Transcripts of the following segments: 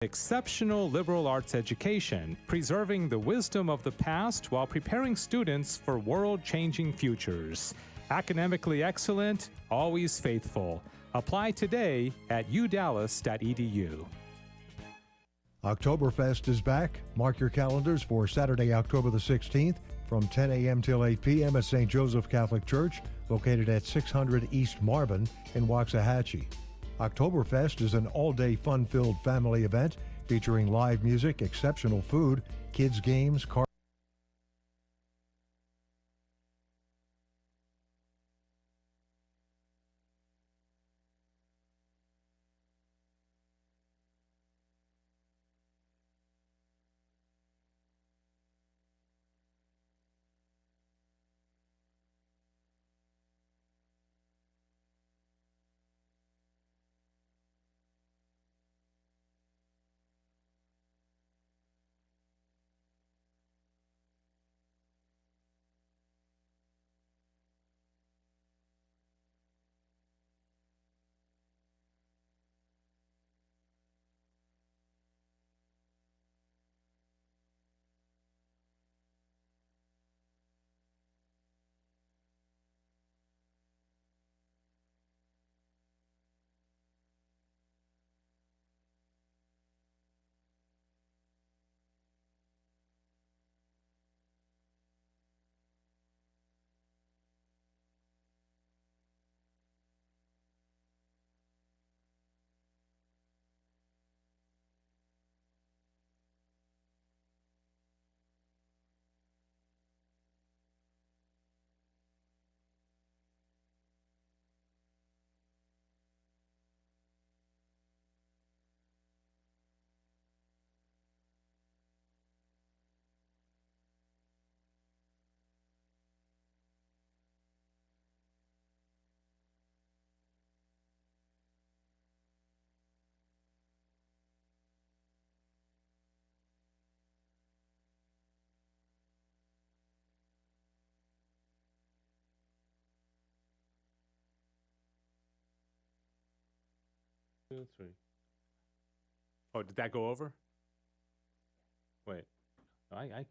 Exceptional liberal arts education, preserving the wisdom of the past while preparing students for world-changing futures. Academically excellent, always faithful. Apply today at udallas.edu. Oktoberfest is back. Mark your calendars for Saturday, October the 16th from 10 a.m. till 8 p.m. at St. Joseph Catholic Church, located at 600 East Marvin in Waxahachie. Oktoberfest is an all-day fun-filled family event featuring live music, exceptional food, kids' games, car. Two, three. Oh, did that go over? Wait. I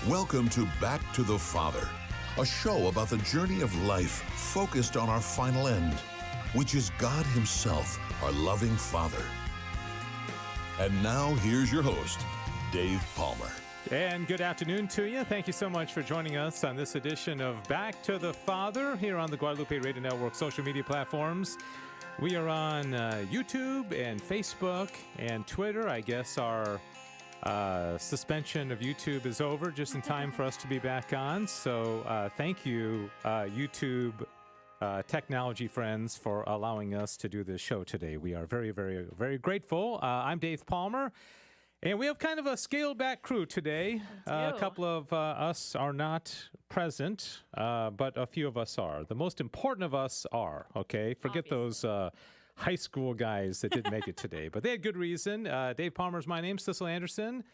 Welcome to Back to the Father, a show about the journey of life focused on our final end, which is God Himself, our loving Father. And now, here's your host, Dave Palmer. And good afternoon to you. Thank you so much for joining us on this edition of Back to the Father here on the Guadalupe Radio Network social media platforms. We are on YouTube and Facebook and Twitter. I guess our suspension of YouTube is over just in time for us to be back on. So thank you, YouTube technology friends, for allowing us to do this show today. We are very, very, very grateful. I'm Dave Palmer. And we have kind of a scaled-back crew today. A couple of us are not present, but a few of us are. The most important of us are, okay? Forget those high school guys that didn't make it today. But they had good reason. Dave Palmer's my name, Cecil Anderson,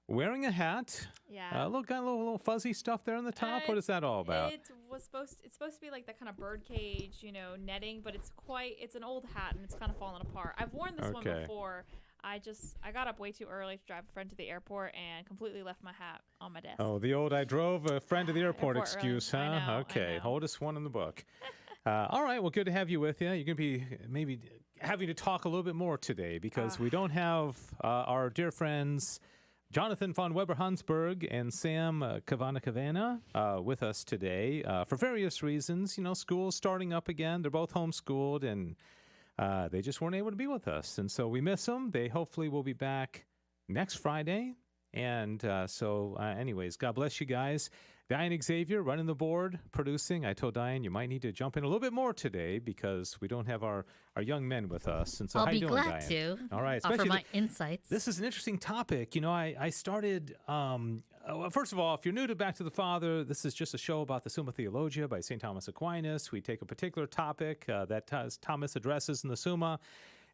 wearing a hat. Yeah. Got a little fuzzy stuff there on the top. What is that all about? It's supposed to be like that kind of bird cage, netting, but it's an old hat and it's kind of fallen apart. I've worn this one before. I got up way too early to drive a friend to the airport and completely left my hat on my desk. Oh, the old I drove a friend to the airport excuse, early. huh? Okay, oldest one in the book. All right, well, good to have you with you. You're going to be maybe having to talk a little bit more today because we don't have our dear friends Jonathan von Weber-Hansberg and Sam Kavana with us today for various reasons. School's starting up again. They're both homeschooled, and they just weren't able to be with us. And so we miss them. They hopefully will be back next Friday. And anyways, God bless you guys. Diane Xavier running the board, producing. I told Diane you might need to jump in a little bit more today because we don't have our young men with us. And so I'll how be you doing, glad Diane? to All right, offer my insights. This is an interesting topic. I started, first of all, if you're new to Back to the Father, this is just a show about the Summa Theologica by St. Thomas Aquinas. We take a particular topic that Thomas addresses in the Summa,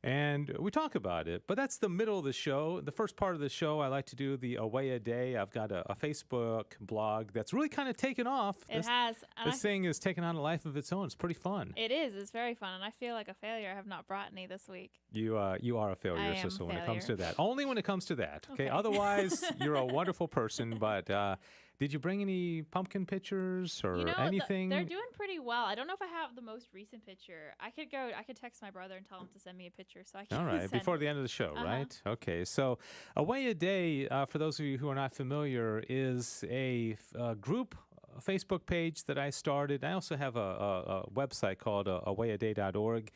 and we talk about it. But that's the middle of the show. The first part of the show, I like to do the Away a Day. I've got a Facebook blog that's really kind of taken off. It has. This thing has taken on a life of its own. It's pretty fun. It is. It's very fun. And I feel like a failure. I have not brought any this week. You are a failure, I am sister, a when it failure. comes to that. Only when it comes to that. Okay. Okay. Otherwise, you're a wonderful person. But did you bring any pumpkin pictures or anything? They're doing pretty well. I don't know if I have the most recent picture. I could text my brother and tell him to send me a picture so I can All right, send before it. the end of the show, right? Okay, so Away a Day, for those of you who are not familiar, is a group Facebook page that I started. I also have a website called awayaday.org.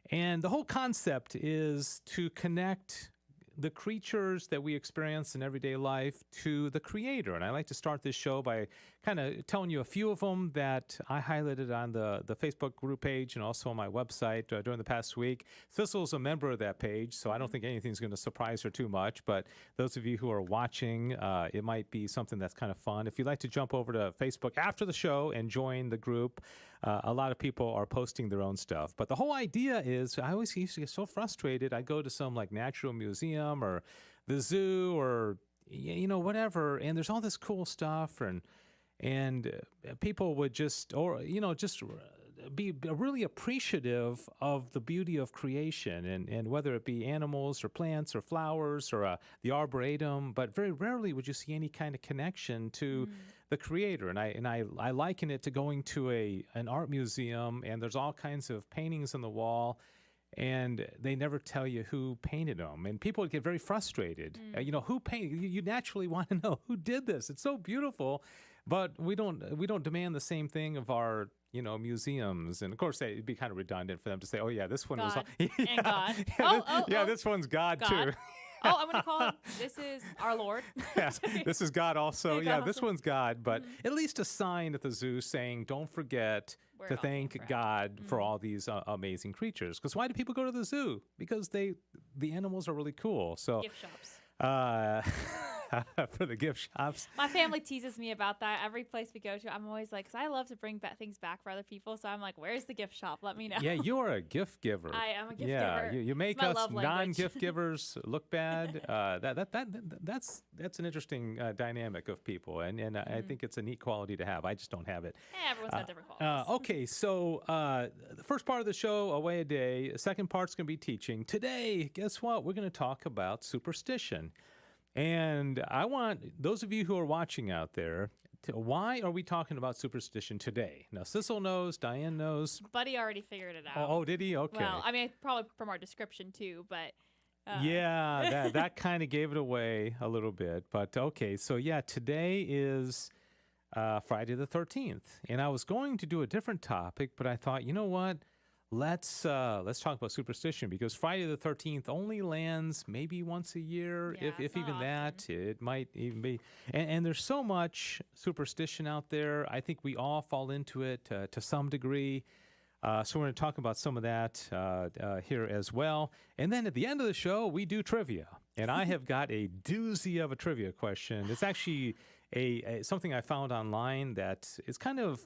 And the whole concept is to connect the creatures that we experience in everyday life to the Creator. And I like to start this show by kind of telling you a few of them that I highlighted on the Facebook group page and also on my website during the past week. Cecil's a member of that page, so I don't think anything's going to surprise her too much. But those of you who are watching, it might be something that's kind of fun. If you'd like to jump over to Facebook after the show and join the group, a lot of people are posting their own stuff. But the whole idea is, I always used to get so frustrated. I go to some natural museum or the zoo or whatever, and there's all this cool stuff, and people would just be really appreciative of the beauty of creation, and whether it be animals or plants or flowers or the arboretum, but very rarely would you see any kind of connection to the Creator. And I liken it to going to an art museum, and there's all kinds of paintings on the wall, and they never tell you who painted them. And people would get very frustrated. Who painted? You naturally want to know who did this. It's so beautiful, but we don't demand the same thing of our museums. And of course, it'd be kind of redundant for them to say, "Oh yeah, this one God. was And God. this one's God too." Oh, I'm going to call it, this is our Lord. Yeah, this is God also. God Yeah, also. this one's God, but at least a sign at the zoo saying, don't forget Where to it all came thank from. God for all these amazing creatures. Because why do people go to the zoo? Because the animals are really cool. So Gift shops. for the gift shops. My family teases me about that. Every place we go to, I'm always like, because I love to bring things back for other people. So I'm like, where's the gift shop? Let me know. Yeah, you are a gift giver. I am a gift yeah, giver. you make It's my us love language. non-gift givers look bad. That's an interesting dynamic of people, and I think it's a neat quality to have. I just don't have it. Everyone's got different qualities. Okay, so the first part of the show, Away a Day. Second part's going to be teaching. Today, guess what? We're going to talk about superstition. And I want those of you who are watching out there, why are we talking about superstition today? Now, Sissel knows, Diane knows. Buddy already figured it out. Oh, did he? Okay. Well, I mean, probably from our description too, but. Yeah, that kind of gave it away a little bit. But okay, so yeah, today is Friday the 13th, and I was going to do a different topic, but I thought, you know what? Let's talk about superstition, because Friday the 13th only lands maybe once a year, Yeah, if it's not even that. often. It might even be. And there's so much superstition out there. I think we all fall into it to some degree. So we're going to talk about some of that here as well. And then at the end of the show, we do trivia. And I have got a doozy of a trivia question. It's actually something I found online that is kind of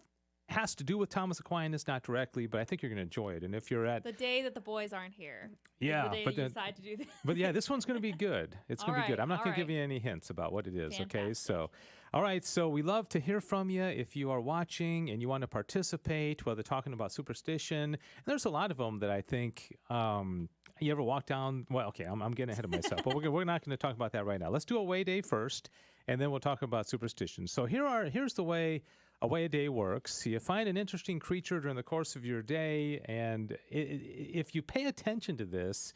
has to do with Thomas Aquinas, not directly, but I think you're going to enjoy it. And if you're at The day that the boys aren't here. Yeah, is the day but you then- decide to do this. But yeah, this one's going to be good. It's going to be good. right, I'm not going to give all you any hints about what it is, okay? Fantastic. So, all right, so we love to hear from you if you are watching and you want to participate, whether talking about superstition. And there's a lot of them that I think you ever walk down. Well, okay, I'm getting ahead of myself, but we're not going to talk about that right now. Let's do away day first, and then we'll talk about superstition. So here's the way a day works. You find an interesting creature during the course of your day, and if you pay attention to this,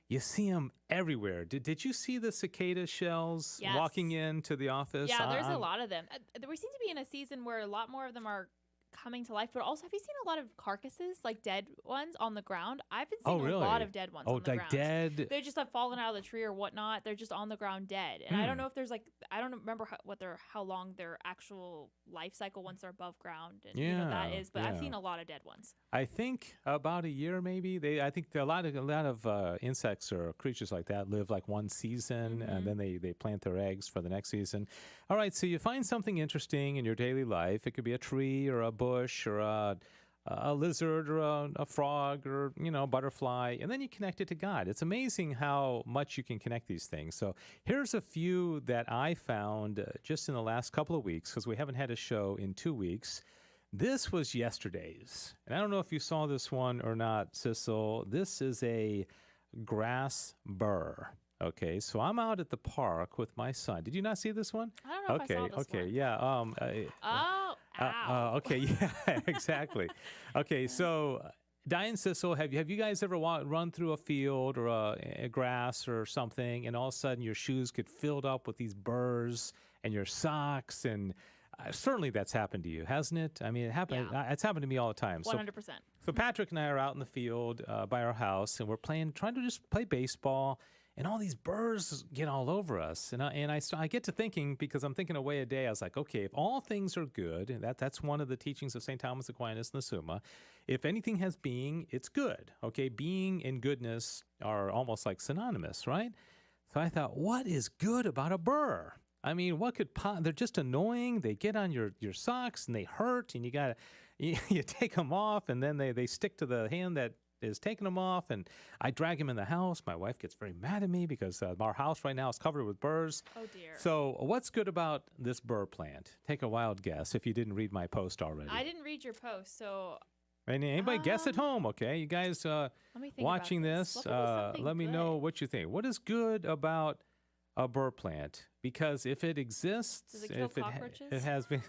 you see them everywhere. Did you see the cicada shells Yes. walking into the office? Yeah, there's a lot of them. We seem to be in a season where a lot more of them are coming to life, but also have you seen a lot of carcasses, like dead ones on the ground? I've been seeing a lot of dead ones on the like ground. dead. They just have fallen out of the tree or whatnot. They're just on the ground dead. And I don't know if there's I don't remember how long their actual life cycle once they're above ground and that Yeah, is, but I've yeah. seen a lot of dead ones. I think about a year, maybe. I think a lot of insects or creatures like that live like one season, and then they plant their eggs for the next season. All right, so you find something interesting in your daily life. It could be a tree or a bush or a lizard or a frog or butterfly, and then you connect it to God. It's amazing how much you can connect these things. So here's a few that I found just in the last couple of weeks, because we haven't had a show in 2 weeks. This was yesterday's, and I don't know if you saw this one or not, Sissel. This is a grass burr. Okay, so I'm out at the park with my son. Did you not see this one? I don't know if I saw this one. Yeah. Ow. Okay, yeah, exactly. Okay, so Diane, Sissel, have you guys ever run through a field or a grass or something, and all of a sudden your shoes get filled up with these burrs and your socks, and certainly that's happened to you, hasn't it? I mean, it happened. Yeah. It's happened to me all the time. 100%. So Patrick and I are out in the field by our house, and we're trying to just play baseball. And all these burrs get all over us. And I get to thinking, because I'm thinking away a day, I was like, okay, if all things are good, and that's one of the teachings of St. Thomas Aquinas in the Summa, if anything has being, it's good. Okay, being and goodness are almost like synonymous, right? So I thought, what is good about a burr? I mean, they're just annoying. They get on your socks and they hurt, and you take them off, and then they stick to the hand that is taking them off, and I drag him in the house. My wife gets very mad at me because our house right now is covered with burrs. Oh, dear. So what's good about this burr plant? Take a wild guess if you didn't read my post already. I didn't read your post, so And anybody guess at home, okay? You guys let me think watching about this, What was something let me know good? what you think. What is good about a burr plant? Because if it exists, Does it kill if it cockroaches? has been,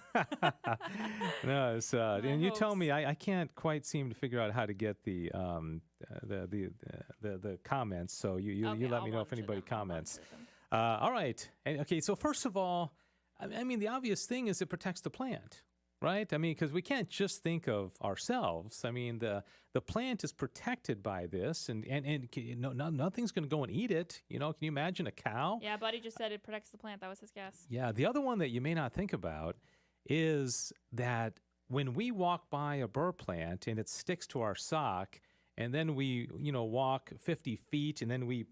no. It's, and you tell hopes. me, I can't quite seem to figure out how to get the comments. So you Okay, let I'll me know if monitor anybody them. I'll comments. monitor them. All right. And, okay. So first of all, I mean, the obvious thing is it protects the plant. Right? I mean, because we can't just think of ourselves. I mean, the plant is protected by this, and nothing's going to go and eat it. Can you imagine a cow? Yeah, Buddy just said it protects the plant. That was his guess. Yeah. The other one that you may not think about is that when we walk by a burr plant and it sticks to our sock, and then we, walk 50 feet, and then we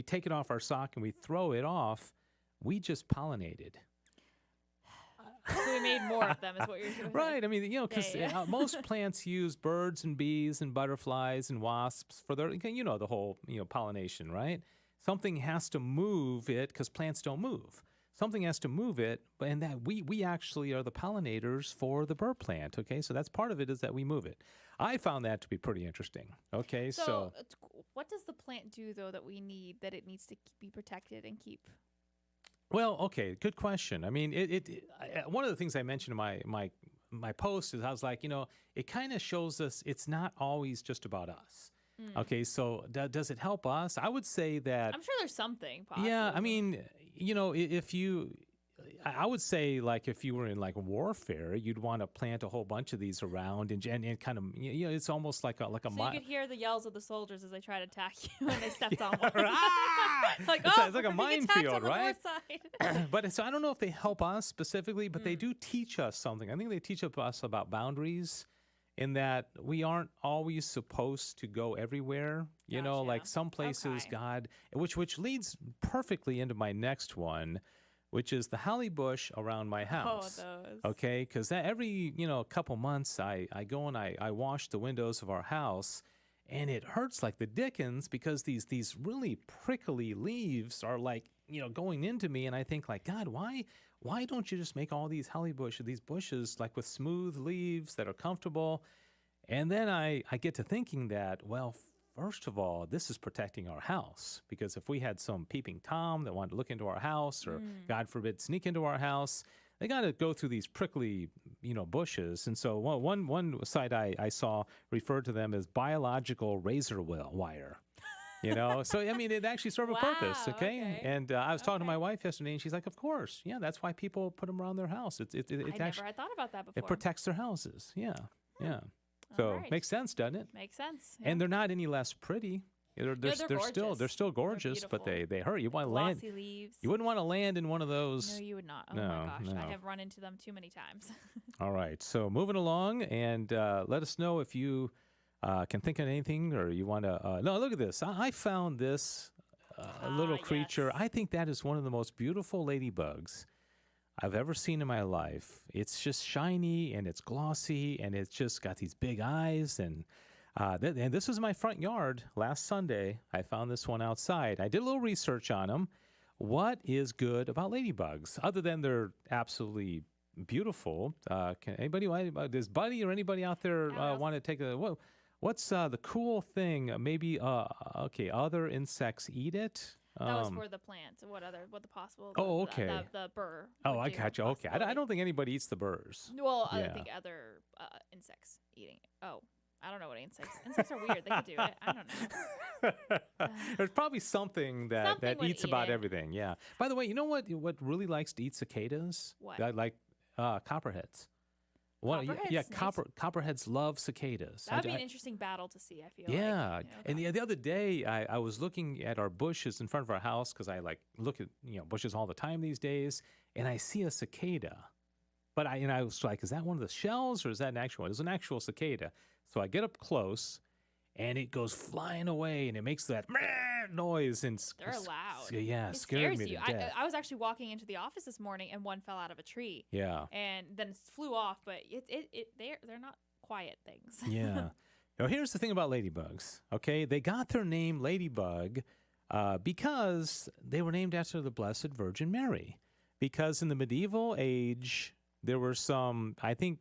take it off our sock and we throw it off, we just pollinated. So we made more of them, is what you're saying. Right. I mean, because Yeah. most plants use birds and bees and butterflies and wasps for their, the whole, pollination, right? Something has to move it, because plants don't move. Something has to move it, and that we actually are the pollinators for the burr plant, okay? So that's part of it, is that we move it. I found that to be pretty interesting, okay? So what does the plant do, though, that we need, that it needs to be protected and keep? Well, okay, good question. I mean, one of the things I mentioned in my post is I was like, it kind of shows us it's not always just about us. Okay, so does it help us? I would say that. I'm sure there's something possible. Yeah, I mean, if you. I would say, like, if you were in like warfare, you'd want to plant a whole bunch of these around and kind of, it's almost like a So you could hear the yells of the soldiers as they try to attack you when they stepped on one. Like, it's like a minefield, right? But so I don't know if they help us specifically, but they do teach us something. I think they teach us about boundaries, in that we aren't always supposed to go everywhere. Like some places, God, which leads perfectly into my next one, which is the holly bush around my house. Oh, those. Okay, because every couple months I go and I wash the windows of our house, and it hurts like the dickens because these really prickly leaves are like going into me, and I think like, God, why don't you just make all these these bushes like with smooth leaves that are comfortable? And then I get to thinking that, well, first of all, this is protecting our house, because if we had some peeping Tom that wanted to look into our house or, God forbid, sneak into our house, they got to go through these prickly, bushes. And so one site I saw referred to them as biological razor wire. So, I mean, it actually serve a purpose, okay? And I was talking to my wife yesterday, and she's like, of course. Yeah, that's why people put them around their house. It I never had thought about that before. It protects their houses. Yeah. So makes sense, doesn't it? Makes sense. Yeah. And they're not any less pretty. They're still gorgeous, but they hurt. You want to land. Leaves. You wouldn't want to land in one of those. No, you would not. Oh my gosh, I have run into them too many times. All right, so moving along, and let us know if you can think of anything, or you want to. No, look at this. I found this little creature. Yes. I think that is one of the most beautiful ladybugs I've ever seen in my life. It's just shiny and it's glossy and it's just got these big eyes. And this was my front yard last Sunday. I found this one outside. I did a little research on them. What is good about ladybugs other than they're absolutely beautiful? Can anybody, does Buddy or anybody out there want to take a? What's the cool thing? Maybe other insects eat it. That was for the plant. What the possible? Oh, okay. The burr. Oh, I got you. Okay, I don't think anybody eats the burrs. Well, I think other insects eating it. Oh, I don't know what insects. Insects are weird. They could do it. I don't know. There's probably something that eats about everything. Yeah. By the way, you know what really likes to eat cicadas? What? Like copperheads. Copperheads love cicadas. That would be an interesting battle to see, I feel like. And the other day, I was looking at our bushes in front of our house, because I look at bushes all the time these days, and I see a cicada. But I was like, is that one of the shells, or is that an actual one? It was an actual cicada. So I get up close, and it goes flying away, and it makes that noise. And they're loud. Yeah, it scared me you. to death. I was actually walking into the office this morning, and one fell out of a tree. Yeah. And then it flew off, but they're not quiet things. Yeah. Now, here's the thing about ladybugs, okay? They got their name Ladybug because they were named after the Blessed Virgin Mary. Because in the medieval age, there were some, I think,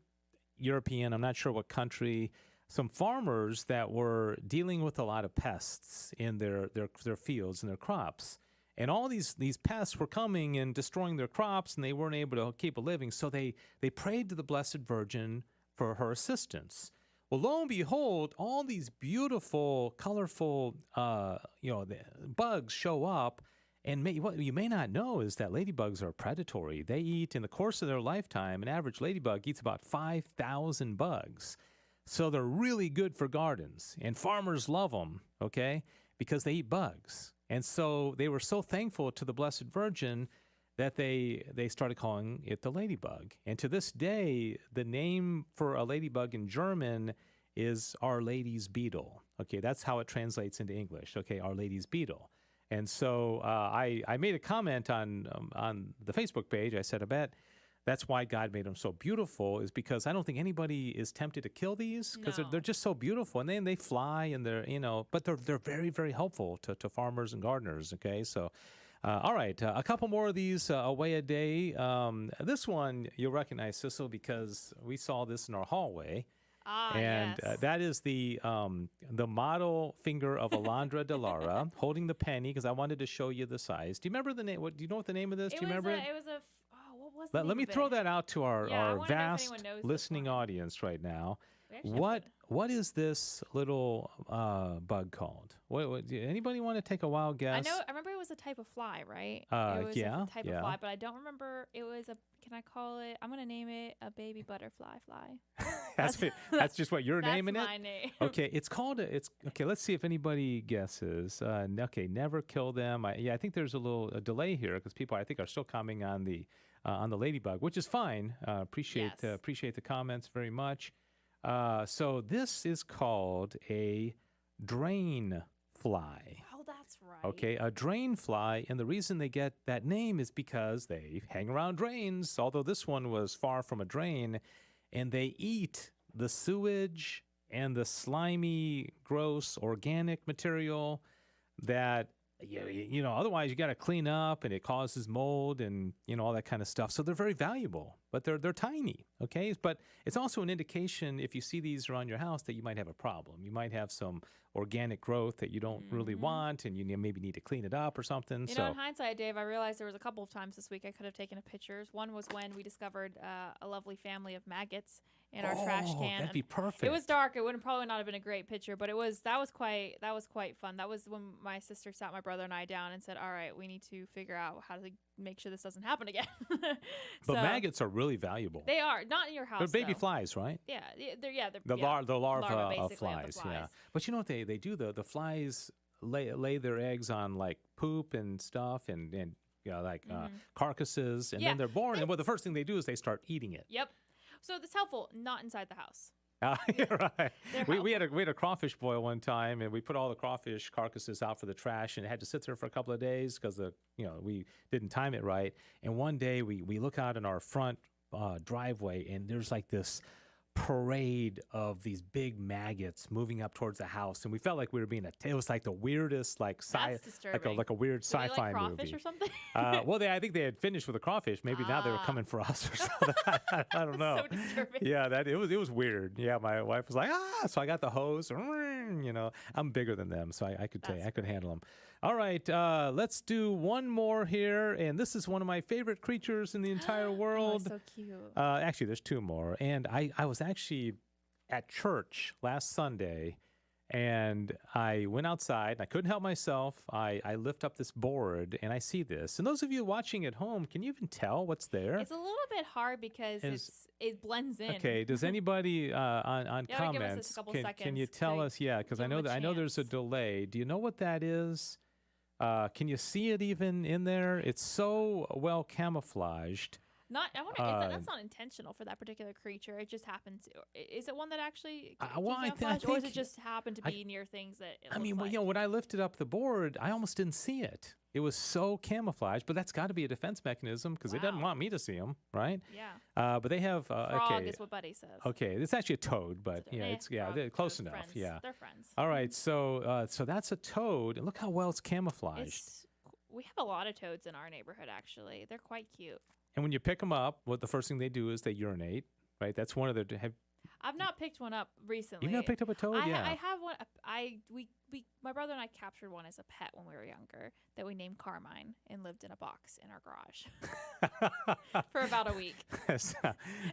European, I'm not sure what country, some farmers that were dealing with a lot of pests in their fields and their crops. And all these pests were coming and destroying their crops, and they weren't able to keep a living. So they prayed to the Blessed Virgin for her assistance. Well, lo and behold, all these beautiful, colorful, bugs show up. And what you may not know is that ladybugs are predatory. They eat, in the course of their lifetime, an average ladybug eats about 5,000 bugs. So they're really good for gardens, and farmers love them, okay, because they eat bugs. And so they were so thankful to the Blessed Virgin that they started calling it the ladybug. And to this day, the name for a ladybug in German is Our Lady's beetle. Okay, that's how it translates into English, okay, Our Lady's beetle. And so I made a comment on the Facebook page. I said, I bet that's why God made them so beautiful, is because I don't think anybody is tempted to kill these, because they're just so beautiful. And then they fly, and they're, but they're very, very helpful to farmers and gardeners, okay? So, all right, a couple more of these away a day. This one you'll recognize, Sissel, because we saw this in our hallway. And yes. that is the model finger of Alondra de Lara holding the penny because I wanted to show you the size. Do you remember the name? Do you know what the name of this? Do you remember it? It was a. What was the name Let me of throw it? that out to Yeah, I our wanna know if vast anyone knows this listening one. audience right now. We actually have What is this little bug called? Anybody want to take a wild guess? I remember it was a type of fly, right? It was yeah, a type of fly, but I don't remember. It was a. Can I call it? I'm gonna name it a baby butterfly fly. that's just what you're naming it. That's my name. Okay, it's called okay. Let's see if anybody guesses. Okay, never kill them. I think there's a delay here because people I think are still commenting on the ladybug, which is fine. Appreciate the comments very much. So this is called a drain fly. Oh, that's right. Okay, a drain fly, and the reason they get that name is because they hang around drains, although this one was far from a drain, and they eat the sewage and the slimy, gross, organic material that, otherwise you got to clean up, and it causes mold and, all that kind of stuff. So they're very valuable, but they're tiny, okay? But it's also an indication if you see these around your house that you might have a problem. You might have some organic growth that you don't really want, and you maybe need to clean it up or something. In hindsight, Dave, I realized there was a couple of times this week I could have taken pictures. One was when we discovered a lovely family of maggots in our trash can. That'd be perfect. It was dark. It would probably not have been a great picture, but that was quite fun. That was when my sister sat my brother and I down and said, "All right, we need to figure out how to make sure this doesn't happen again." But maggots are really valuable. They are not in your house. They're baby though. flies, right? Yeah, they're The larva of basically flies. the flies. Yeah. But you know what they do though? The flies lay their eggs on like poop and stuff and carcasses, and then they're born. And the first thing they do is they start eating it. Yep. So that's helpful. Not inside the house. You're right. We had a crawfish boil one time, and we put all the crawfish carcasses out for the trash, and it had to sit there for a couple of days because we didn't time it right. And one day we look out in our front driveway, and there's like this parade of these big maggots moving up towards the house, and we felt like we were it was like the weirdest That's disturbing. like a weird Did they sci-fi like crawfish movie or something? I think they had finished with the crawfish. Maybe now they were coming for us or something. I don't know. So disturbing. Yeah, it was weird. Yeah, my wife was like, so I got the hose. I'm bigger than them, so I could handle them. All right, let's do one more here, and this is one of my favorite creatures in the entire world. Oh, so cute. Actually, there's two more, and I was actually at church last Sunday, and I went outside, and I couldn't help myself. I lift up this board, and I see this. And those of you watching at home, can you even tell what's there? It's a little bit hard because it blends in. Okay, does anybody on give comments, us a couple can you seconds tell to us? Yeah, because I give 'em know a I know there's a chance. delay. Do you know what that is? Can you see it even in there? It's so well camouflaged. That's not intentional for that particular creature. It just happens to. Is it one that actually I camouflage, or does it think- just happen to be near things that? When I lifted up the board, I almost didn't see it. It was so camouflaged, but that's got to be a defense mechanism because it doesn't Wow. want me to see them, right? Yeah. But they have Frog is what Buddy says. Okay, it's actually a toad, but Frog, they're close toad, enough. friends. Yeah. They're friends. All right, so that's a toad, and look how well it's camouflaged. We have a lot of toads in our neighborhood. Actually, they're quite cute. And when you pick them up, the first thing they do is they urinate, right? That's one of their. I've not picked one up recently. You've never picked up a toad? I Yeah. have one. My brother and I captured one as a pet when we were younger that we named Carmine and lived in a box in our garage for about a week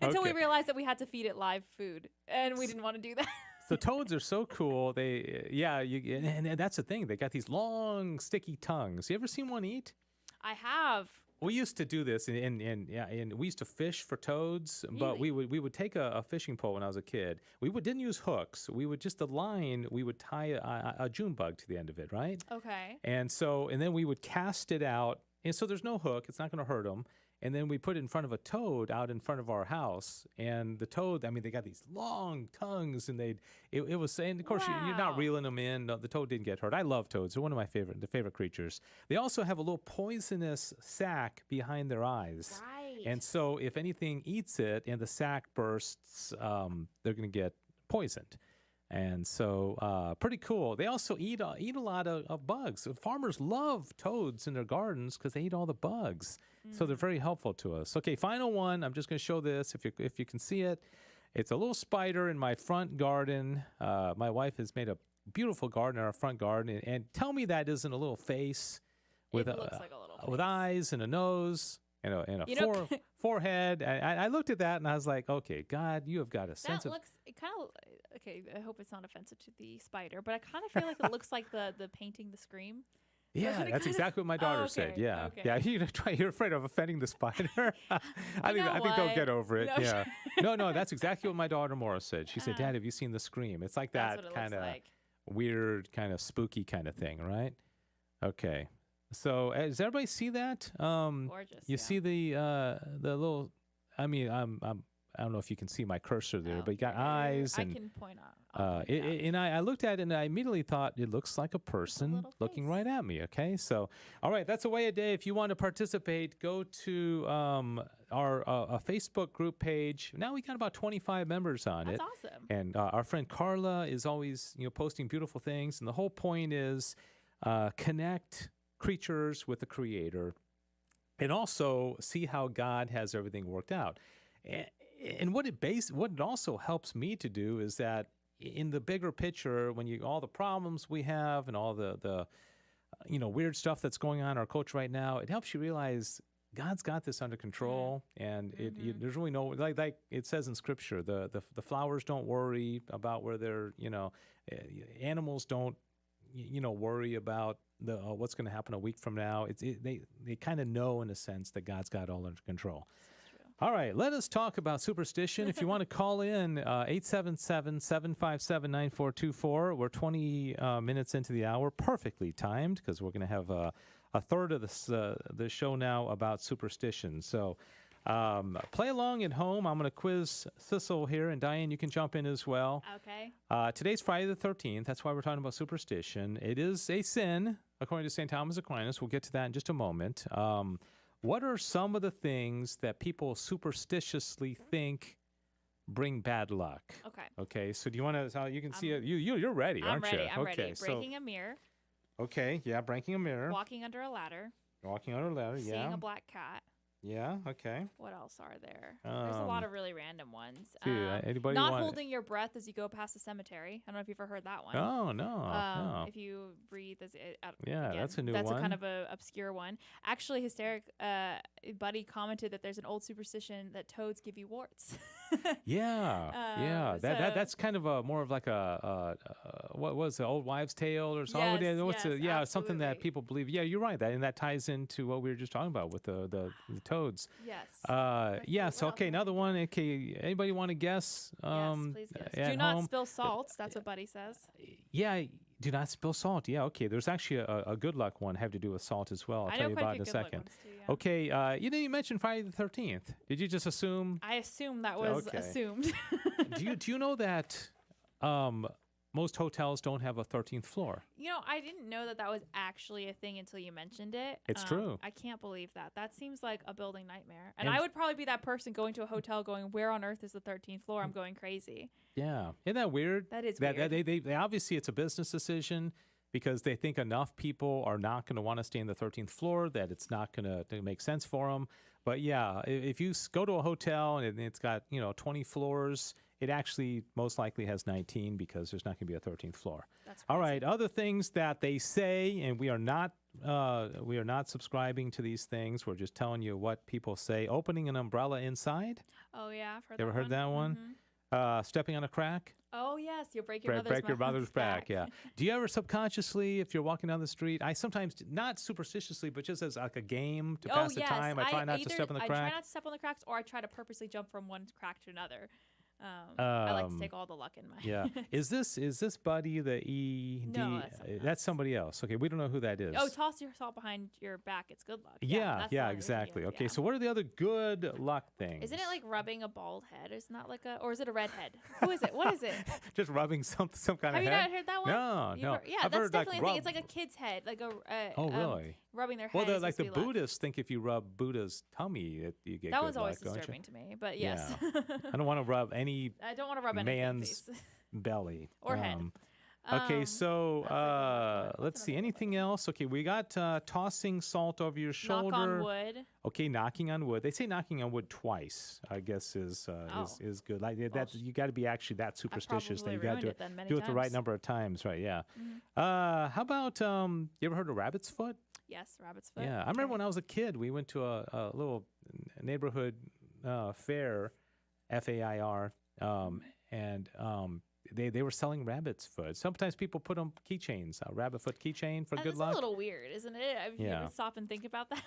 until we realized that we had to feed it live food, and we didn't want to do that. So toads are so cool. And that's the thing. They got these long, sticky tongues. You ever seen one eat? I have. We used to do this, and we used to fish for toads. But we would take a fishing pole when I was a kid. We didn't use hooks. We would just the line. We would tie a June bug to the end of it, right? Okay. And then we would cast it out. And so there's no hook. It's not going to hurt them. And then we put it in front of a toad out in front of our house. And the toad, they got these long tongues, and it was, and of course you're not reeling them in. No, the toad didn't get hurt. I love toads. They're one of my favorite creatures. They also have a little poisonous sac behind their eyes. Right. And so if anything eats it and the sac bursts, they're going to get poisoned. And so pretty cool. They also eat a lot of bugs. Farmers love toads in their gardens because they eat all the bugs. So they're very helpful to us. Okay, final one. I'm just going to show this if you can see it. It's a little spider in my front garden. My wife has made a beautiful garden in our front garden. And tell me that isn't a little face with, it looks like a little face. With eyes and a nose and a forehead. I looked at that and I was like, okay, God, you have got a sense that of... it kind of, okay, I hope it's not offensive to the spider, but I kind of feel like it looks like the painting The Scream. Yeah, that's exactly what my daughter said. Yeah, okay. Yeah. You're afraid of offending the spider. I think they'll get over it. No, Yeah. No, that's exactly what my daughter Morris said. She said, "Dad, have you seen The Scream?" It's like that kind of weird, kind of spooky kind of thing, right? Okay. So does everybody see that? Gorgeous. You see the little. I mean, I don't know if you can see my cursor there, but you got eyes. And I can point out. and I looked at it and I immediately thought it looks like a person looking right at me. Okay, so all right, that's a way a day. If you want to participate, go to our Facebook group page. Now we got about 25 members on it. That's awesome. And our friend Carla is always posting beautiful things. And the whole point is connect creatures with the Creator, and also see how God has everything worked out. And what it also helps me to do is that in the bigger picture, when all the problems we have and all the weird stuff that's going on in our culture right now, it helps you realize God's got this under control, and there's really no like it says in Scripture, the flowers don't worry about where they're animals don't worry about what's going to happen a week from now. They kind of know in a sense that God's got all under control. All right, let us talk about superstition. If you want to call in, 877-757-9424. We're 20 minutes into the hour, perfectly timed, because we're going to have a third of the show now about superstition. So play along at home. I'm going to quiz Sissel here, and Diane, you can jump in as well. Okay. Today's Friday the 13th. That's why we're talking about superstition. It is a sin, according to St. Thomas Aquinas. We'll get to that in just a moment. What are some of the things that people superstitiously think bring bad luck? Okay. So do you want to? You can see it. You're ready, aren't you? I'm ready. Breaking a mirror. Okay. Yeah. Breaking a mirror. Walking under a ladder. Yeah. Seeing a black cat. Yeah. Okay. What else are there? There's a lot of really random ones. Anybody not holding your breath as you go past the cemetery. I don't know if you've ever heard that one. Oh no. If you breathe as that's a new one. That's a kind of a obscure one. Actually, Hysteric Buddy commented that there's an old superstition that toads give you warts. Yeah. That's kind of more of like a what was the old wives' tale or something? Yes, something that people believe. Yeah, you're right. That ties into what we were just talking about with the toads. Yes. Yes. Okay. Another one. Okay. Anybody want to guess? Yes, please guess. Do not spill salt. That's what Buddy says. Yeah. Do not spill salt. Yeah. Okay. There's actually a good luck one have to do with salt as well. I'll tell you about it in a second. Too, yeah. Okay. You mentioned Friday the 13th. Did you just assume? I assumed that was assumed. Do you know that most hotels don't have a 13th floor? I didn't know that was actually a thing until you mentioned it. It's true. I can't believe that. That seems like a building nightmare. And I would probably be that person going to a hotel going, where on earth is the 13th floor? I'm going crazy. Yeah. Isn't that weird? That is weird. They obviously, it's a business decision because they think enough people are not going to want to stay in the 13th floor that it's not going to make sense for them. But yeah, if you go to a hotel and it's got 20 floors, it actually most likely has 19 because there's not going to be a 13th floor. That's crazy. All right, other things that they say, and we are not subscribing to these things. We're just telling you what people say. Opening an umbrella inside. Oh yeah, I've heard you ever heard that one? Mm-hmm. Stepping on a crack. Oh yes, you'll break your mother's back. Yeah. Do you ever subconsciously, if you're walking down the street, I sometimes not superstitiously, but just as like a game to pass the time, I try not to step on the crack. I try not to step on the cracks, or I try to purposely jump from one crack to another. I like to take all the luck in my. Yeah. Is this Buddy the ED? No, that's somebody else. Okay, we don't know who that is. Oh, toss your salt behind your back. It's good luck. Yeah, exactly. Okay, so what are the other good luck things? Isn't it like rubbing a bald head? Isn't that or is it a red head? Who is it? What is it? Just rubbing some kind of head? Have you not heard that one? No. Yeah, that's definitely a thing. It's like a kid's head, like a. Oh, really? Rubbing their head. Well, like the Buddhists think if you rub Buddha's tummy, you get that good one's always luck, disturbing to me, but yes. Yeah. I don't want to rub any. I don't want to rub man's belly or head. Okay, so let's see. Anything else? Okay, we got tossing salt over your shoulder. Knock on wood. Okay, knocking on wood. They say knocking on wood twice, I guess, is good. Like that, you got to be actually that superstitious that you got to do it the right number of times, right? Yeah. How about you ever heard of rabbit's foot? Yes, rabbit's foot. Yeah, I remember when I was a kid, we went to a little neighborhood fair, FAIR, and they were selling rabbit's foot. Sometimes people put on keychains, a rabbit foot keychain for good luck. That's a little weird, isn't it? Have you ever stop and think about that?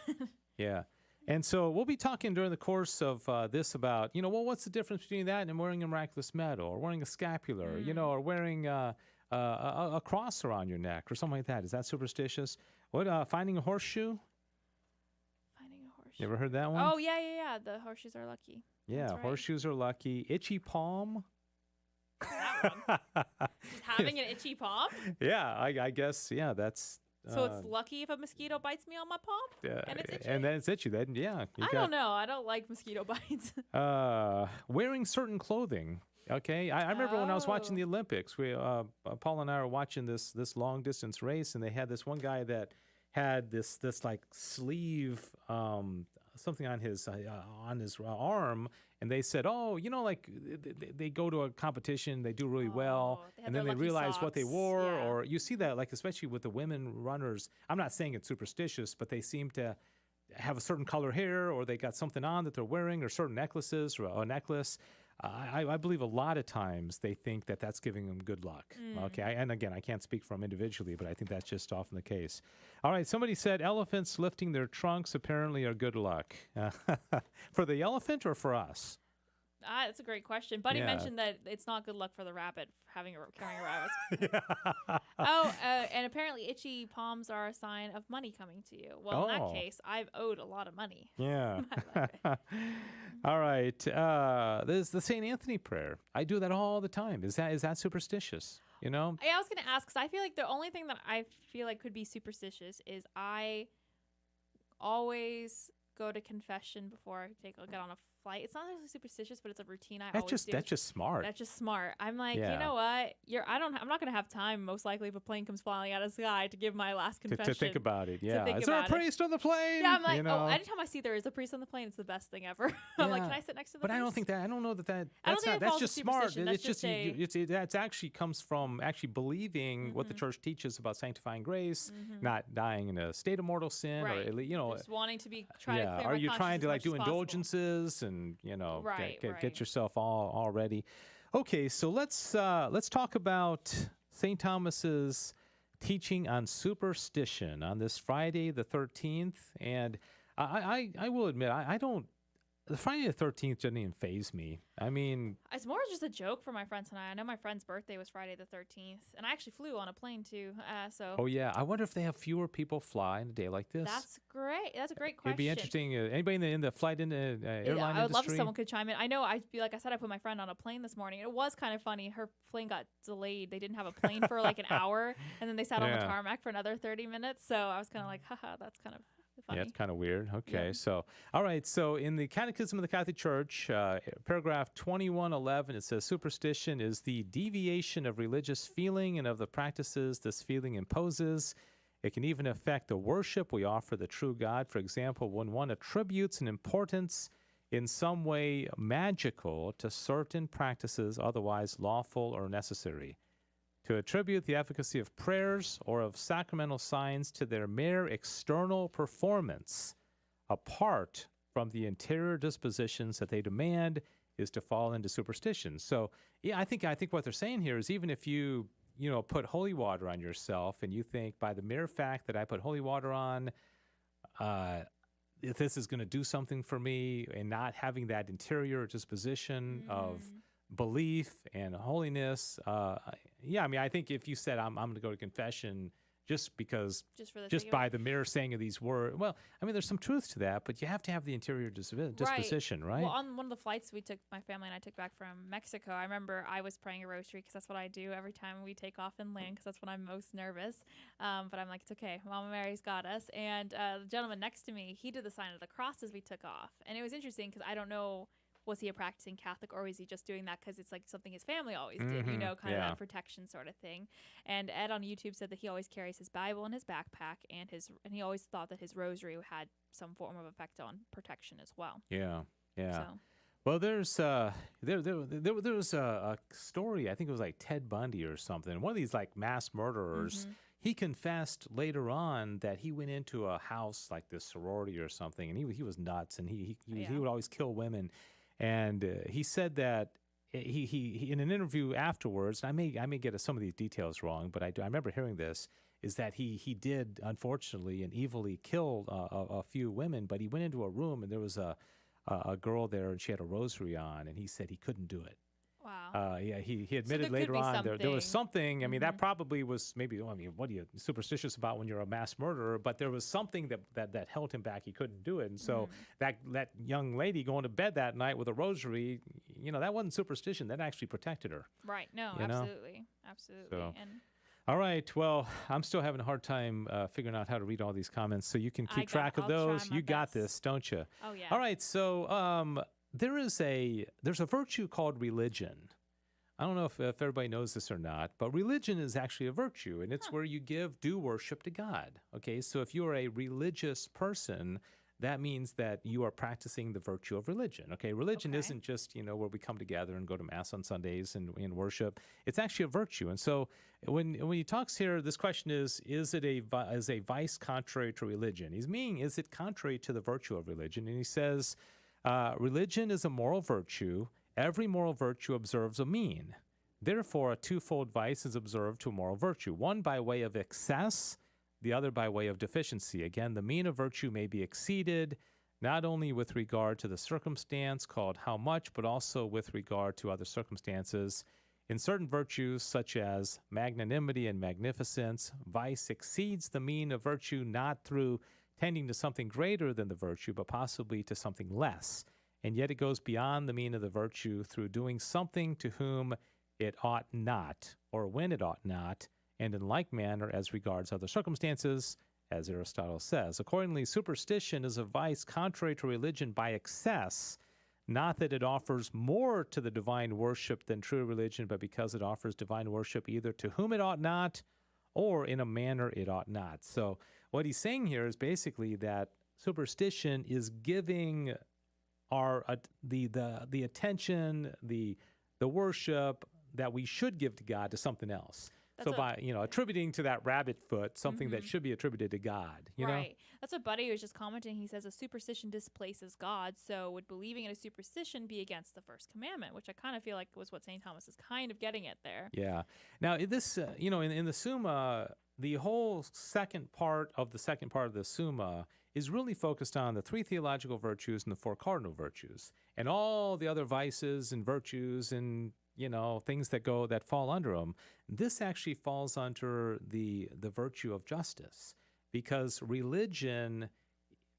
Yeah. And so we'll be talking during the course of this about, what's the difference between that and wearing a miraculous medal or wearing a scapular, or wearing a cross around your neck or something like that. Is that superstitious? What, finding a horseshoe? Finding a horseshoe. You ever heard that one? Oh, yeah. The horseshoes are lucky. Yeah, right. Horseshoes are lucky. Itchy palm. That one. Just having an itchy palm? Yeah, I guess, that's... So it's lucky if a mosquito bites me on my palm? And it's itchy? And then it's itchy. Then, yeah. I don't know. I don't like mosquito bites. Wearing certain clothing. Okay, I remember when I was watching the Olympics. Paul and I were watching this long distance race, and they had this one guy that had this like sleeve something on his arm, and they said, like they go to a competition, they do really well, and then they realize what they wore, or you see that like especially with the women runners. I'm not saying it's superstitious, but they seem to have a certain color hair, or they got something on that they're wearing, or certain necklaces, or a necklace. I believe a lot of times they think that that's giving them good luck. Okay, and again, I can't speak for them individually, but I think that's just often the case. All right, somebody said elephants lifting their trunks apparently are good luck. For the elephant or for us? That's a great question. Buddy mentioned that it's not good luck for the rabbit carrying a rabbit. And apparently itchy palms are a sign of money coming to you. Well, in that case, I've owed a lot of money. Yeah. All right. There's the St. Anthony prayer. I do that all the time. Is that superstitious? I was going to ask, because I feel like the only thing that I feel like could be superstitious is I always go to confession before I get on a flight. It's not really superstitious, but it's a routine I always do. That's just smart. That's just smart. I'm like, you know what? I'm not going to have time, most likely, if a plane comes flying out of the sky to give my last confession. To think about it, yeah. Is there a priest on the plane? Yeah, I'm like, anytime I see there is a priest on the plane, it's the best thing ever. I'm like, can I sit next to the priest? But I don't think that, I don't know that's just smart. That actually comes from actually believing what the church teaches about sanctifying grace, not dying in a state of mortal sin, or just wanting to be trying to clear my Are you trying to do possible. Indulgences and get yourself all ready? Okay, so let's talk about St. Thomas's teaching on superstition on this Friday the 13th, and I will admit I don't. The Friday the 13th doesn't even faze me. I mean, it's more just a joke for my friends and I. I know my friend's birthday was Friday the 13th, and I actually flew on a plane too. Oh yeah, I wonder if they have fewer people fly in a day like this. That's great. That's a great question. It'd be interesting. Anybody in the flight airline industry? I would love if someone could chime in. I know. I said, I put my friend on a plane this morning. It was kind of funny. Her plane got delayed. They didn't have a plane for like an hour, and then they sat on the tarmac for another 30 minutes. So I was kind of like, haha, that's kind of funny. Yeah, it's kind of weird. Okay, so, all right. So in the Catechism of the Catholic Church, paragraph 2111, it says, superstition is the deviation of religious feeling and of the practices this feeling imposes. It can even affect the worship we offer the true God. For example, when one attributes an importance in some way magical to certain practices otherwise lawful or necessary. To attribute the efficacy of prayers or of sacramental signs to their mere external performance, apart from the interior dispositions that they demand, is to fall into superstition. So, yeah, I think what they're saying here is even if you put holy water on yourself and you think by the mere fact that I put holy water on, if this is going to do something for me, and not having that interior disposition of belief and holiness. I think if you said I'm going to go to confession just by the mere saying of these words, well, I mean, there's some truth to that, but you have to have the interior disposition, right? Well, on one of the flights my family and I took back from Mexico, I remember I was praying a rosary because that's what I do every time we take off and land because that's when I'm most nervous. But I'm like, it's okay. Mama Mary's got us. And the gentleman next to me, he did the sign of the cross as we took off. And it was interesting because I don't know was he a practicing Catholic, or was he just doing that because it's like something his family always did, you know, kind of that protection sort of thing. And Ed on YouTube said that he always carries his Bible in his backpack, and he always thought that his rosary had some form of effect on protection as well. Yeah. So. Well, there's there was a story. I think it was like Ted Bundy or something. One of these like mass murderers. He confessed later on that he went into a house like this sorority or something, and he was nuts, and he would always kill women. And he said that he in an interview afterwards. I may get some of these details wrong, but I remember hearing this. Is that he did unfortunately and evilly kill a few women, but he went into a room and there was a girl there, and she had a rosary on, and he said he couldn't do it. Wow. He admitted later on there was something. I mean, that probably was maybe. I mean, what are you superstitious about when you're a mass murderer? But there was something that held him back. He couldn't do it, and so that young lady going to bed that night with a rosary, you know, that wasn't superstition. That actually protected her. Right. No. Absolutely. So. And all right. Well, I'm still having a hard time figuring out how to read all these comments, so you can keep track of those. You got this, don't you? Oh, yeah. All right. So there's a virtue called religion. I don't know if everybody knows this or not, but religion is actually a virtue, and it's where you give due worship to God. Okay. So if you are a religious person, that means that you are practicing the virtue of religion. Okay, religion isn't just, you know, where we come together and go to Mass on Sundays and worship. It's actually a virtue. And so when he talks here, this question is it a vice contrary to religion? He's meaning, is it contrary to the virtue of religion? And he says, religion is a moral virtue. Every moral virtue observes a mean. Therefore, a twofold vice is observed to a moral virtue, one by way of excess, the other by way of deficiency. Again, the mean of virtue may be exceeded, not only with regard to the circumstance called how much, but also with regard to other circumstances. In certain virtues, such as magnanimity and magnificence, vice exceeds the mean of virtue not through tending to something greater than the virtue, but possibly to something less. And yet it goes beyond the mean of the virtue through doing something to whom it ought not, or when it ought not, and in like manner as regards other circumstances, as Aristotle says. Accordingly, superstition is a vice contrary to religion by excess, not that it offers more to the divine worship than true religion, but because it offers divine worship either to whom it ought not, or in a manner it ought not. So what he's saying here is basically that superstition is giving our the attention, the worship that we should give to God to something else. So by, attributing to that rabbit foot something that should be attributed to God, you know? That's what Buddy was just commenting. He says a superstition displaces God. So would believing in a superstition be against the first commandment, which I kind of feel like was what St. Thomas is kind of getting at there. Yeah. Now, this, in the Summa, the whole second part of the Summa is really focused on the 3 theological virtues and the 4 cardinal virtues, and all the other vices and virtues and things that fall under them. This actually falls under the virtue of justice, because religion,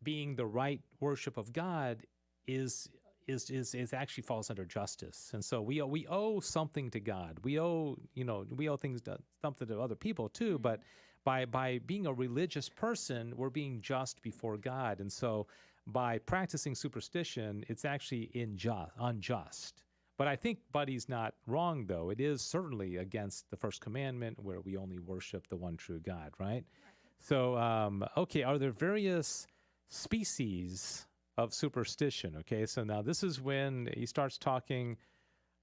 being the right worship of God, is actually falls under justice. And so we owe something to God. We owe something to other people too. But by being a religious person, we're being just before God. And so by practicing superstition, it's actually unjust. But I think Buddy's not wrong, though. It is certainly against the first commandment, where we only worship the one true God, right? So, are there various species of superstition? Okay, so now this is when he starts talking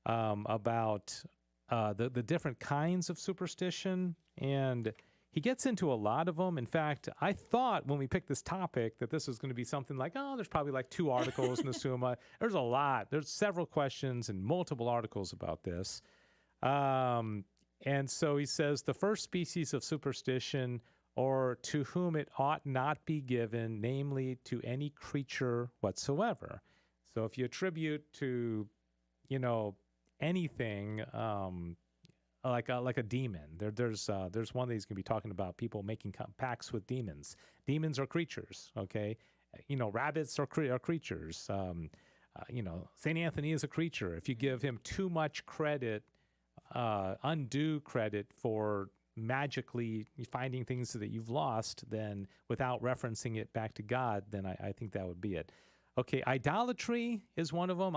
about the different kinds of superstition, and he gets into a lot of them. In fact, I thought when we picked this topic that this was going to be something like, there's probably like 2 articles in the Summa. There's a lot. There's several questions and multiple articles about this. And so he says, the first species of superstition, or to whom it ought not be given, namely to any creature whatsoever. So if you attribute to, anything, like a demon. There's one that he's going to be talking about, people making pacts with demons. Demons are creatures, okay? Rabbits are creatures. St. Anthony is a creature. If you give him too much credit, undue credit for magically finding things that you've lost, then without referencing it back to God, then I think that would be it. Okay, idolatry is one of them.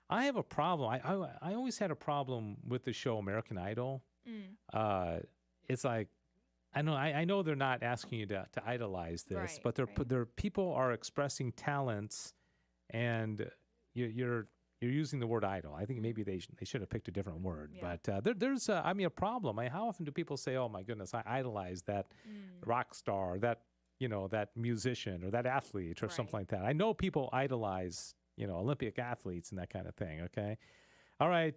I have a problem. I always had a problem with the show American Idol. It's like, I know they're not asking you to idolize this, but they're people are expressing talents, and you're using the word idol. I think maybe they should have picked a different word. Yeah. But there's a problem. How often do people say, "Oh my goodness, I idolize that rock star, that that musician or that athlete or something like that." I know people idolize Olympic athletes and that kind of thing. Okay, all right.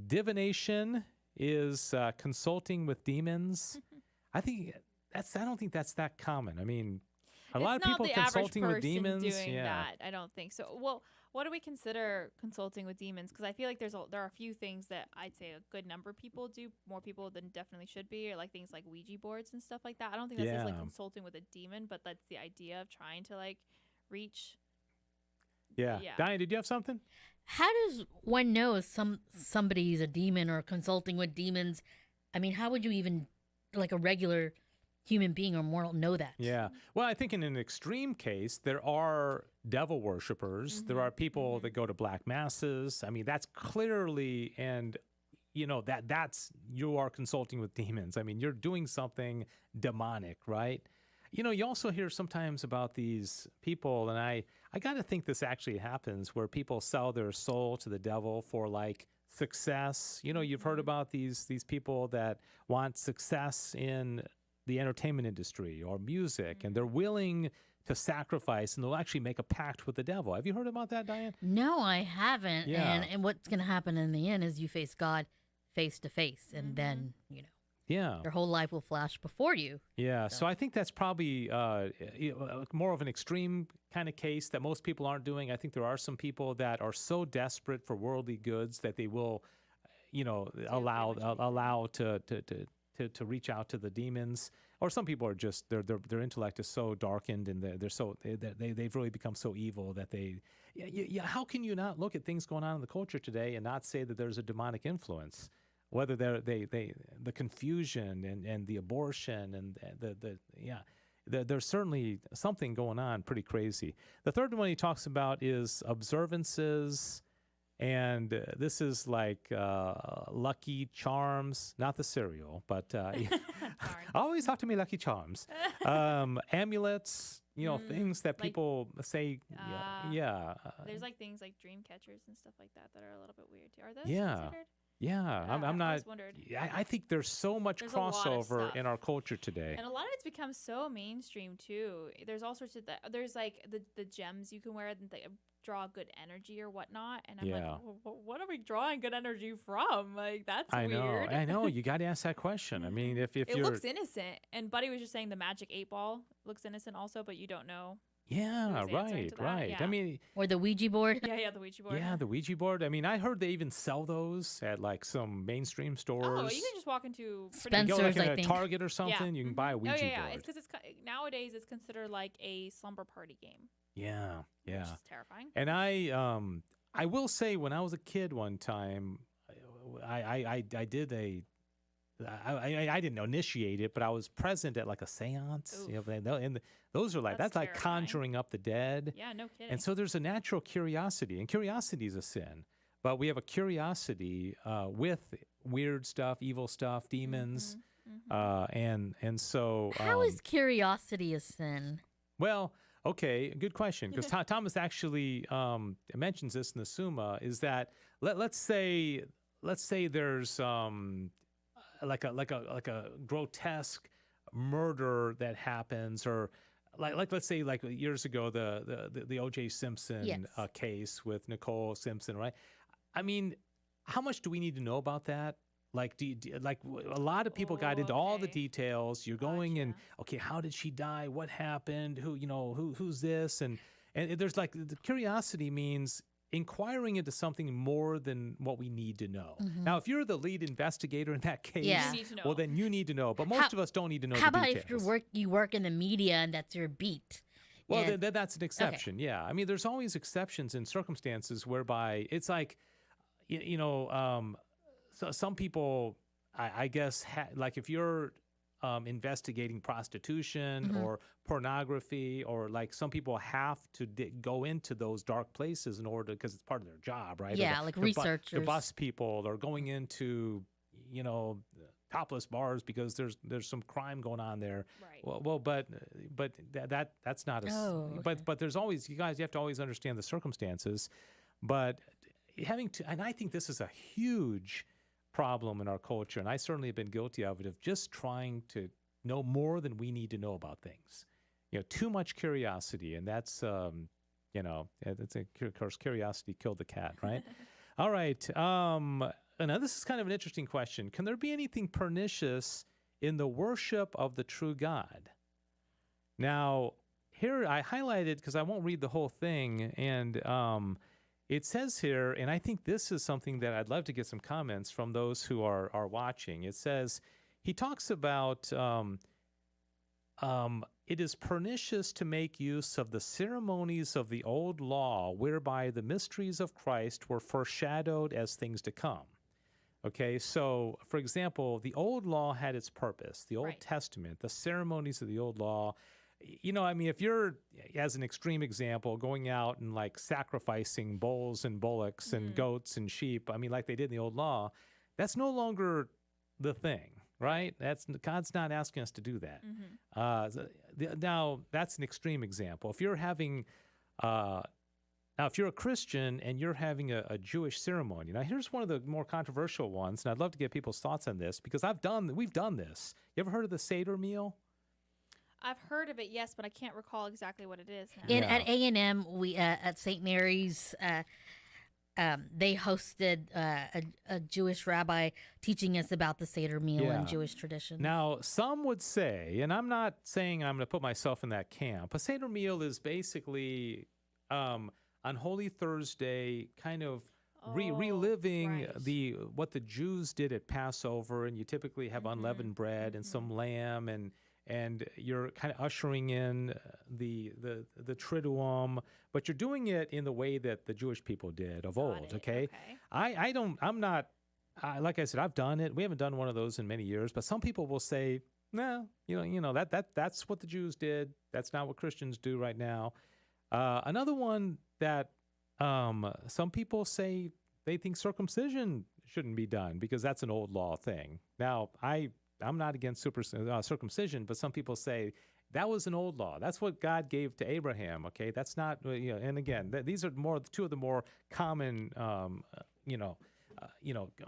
Divination is consulting with demons. I don't think that's that common. I mean, a lot of people consulting with demons. Doing that, I don't think so. Well, what do we consider consulting with demons? Because I feel like there are a few things that I'd say a good number of people do, more people than definitely should be, or like things like Ouija boards and stuff like that. I don't think that's like consulting with a demon, but that's the idea of trying to like reach. Yeah. Diane, did you have something? How does one know if somebody's a demon or consulting with demons? I mean, how would you even, like a regular human being or mortal, know that? Yeah. Well, I think in an extreme case, there are devil worshippers. There are people that go to black masses. I mean, that's clearly, and that's you are consulting with demons. I mean, you're doing something demonic, right? You also hear sometimes about these people, and I got to think this actually happens, where people sell their soul to the devil for like success. You've heard about these people that want success in the entertainment industry or music, and they're willing to sacrifice, and they'll actually make a pact with the devil. Have you heard about that, Diane? No, I haven't. Yeah. And what's going to happen in the end is you face God face to face, and then, your whole life will flash before you. Yeah, so I think that's probably more of an extreme kind of case that most people aren't doing. I think there are some people that are so desperate for worldly goods that they will, allow to reach out to the demons. Or some people are just their intellect is so darkened, and they've really become so evil that they. How can you not look at things going on in the culture today and not say that there's a demonic influence? Whether the confusion and the abortion and there's certainly something going on pretty crazy. The third one he talks about is observances, and this is like Lucky Charms, not the cereal, but always talk to me Lucky Charms. Amulets, things that people say. There's like things like dream catchers and stuff like that are a little bit weird too. Are those considered? Yeah, I'm not. I think there's so much crossover in our culture today, and a lot of it's become so mainstream too. There's all sorts of there's like the gems you can wear that they draw good energy or whatnot, and I'm like, well, what are we drawing good energy from? Like that's weird. I know. You got to ask that question. I mean, if it looks innocent, and Buddy was just saying the magic 8-ball looks innocent also, but you don't know. Yeah, right. Yeah. I mean, or the Ouija board. Yeah, the Ouija board. Yeah, the Ouija board. I mean, I heard they even sell those at like some mainstream stores. Oh, you can just walk into Spencer's, like a Target or something. You can buy a Ouija board. It's because nowadays it's considered like a slumber party game. Yeah. Which is terrifying. And I will say, when I was a kid one time, I did I didn't initiate it, but I was present at like a seance. And those are like, that's like conjuring up the dead. Yeah, no kidding. And so there's a natural curiosity, and curiosity is a sin. But we have a curiosity with weird stuff, evil stuff, demons, and so. How is curiosity a sin? Well, okay, good question, because Thomas actually mentions this in the Summa. Is that let's say there's like a grotesque murder that happens, or like let's say like years ago the O.J. Simpson case with Nicole Simpson, right? I mean, how much do we need to know about that? Like, like a lot of people got into all the details. You're going and how did she die? What happened? Who's this? And there's like the curiosity means inquiring into something more than what we need to know. Now, if you're the lead investigator in that case, you need to know. well, then you need to know. But most of us don't need to know the details. How about if you work in the media and that's your beat? Well, then that's an exception, yeah. I mean, there's always exceptions in circumstances whereby it's like, so some people, I guess, like if you're investigating prostitution or pornography, or like some people have to go into those dark places in order, because it's part of their job, right? Yeah, like researchers. The bus people are going into, topless bars because there's some crime going on there. Right. Well, but that's not but there's always, you have to always understand the circumstances. But and I think this is a huge problem in our culture, and I certainly have been guilty of it, of just trying to know more than we need to know about things. Too much curiosity, and that's of course, curiosity killed the cat, right? All right. Now, this is kind of an interesting question. Can there be anything pernicious in the worship of the true God? Now, here I highlighted, because I won't read the whole thing, and it says here, and I think this is something that I'd love to get some comments from those who are watching. It says, he talks about it is pernicious to make use of the ceremonies of the old law, whereby the mysteries of Christ were foreshadowed as things to come. Okay, so for example, the old law had its purpose. The Old Testament, the ceremonies of the old law. If you're, as an extreme example, going out and like sacrificing bulls and bullocks and goats and sheep, like they did in the old law, that's no longer the thing, right? God's not asking us to do that. Now, that's an extreme example. If you're having Now, if you're a Christian and you're having a Jewish ceremony, now here's one of the more controversial ones, and I'd love to get people's thoughts on this, because we've done this. You ever heard of the Seder meal? I've heard of it, yes, but I can't recall exactly what it is now. At A&M, we at St. Mary's, they hosted a Jewish rabbi teaching us about the Seder meal and Jewish tradition. Now, some would say, and I'm not saying I'm going to put myself in that camp, a Seder meal is basically on Holy Thursday, kind of reliving what the Jews did at Passover, and you typically have unleavened bread and some lamb, and you're kind of ushering in the Triduum, but you're doing it in the way that the Jewish people did of old. Okay, I'm not. Like I said, I've done it. We haven't done one of those in many years, but some people will say, no, that's what the Jews did. That's not what Christians do right now. Another one that some people say, they think circumcision shouldn't be done because that's an old law thing. Now, I'm not against circumcision, but some people say that was an old law. That's what God gave to Abraham. Okay, that's not. And again, these are two of the more common,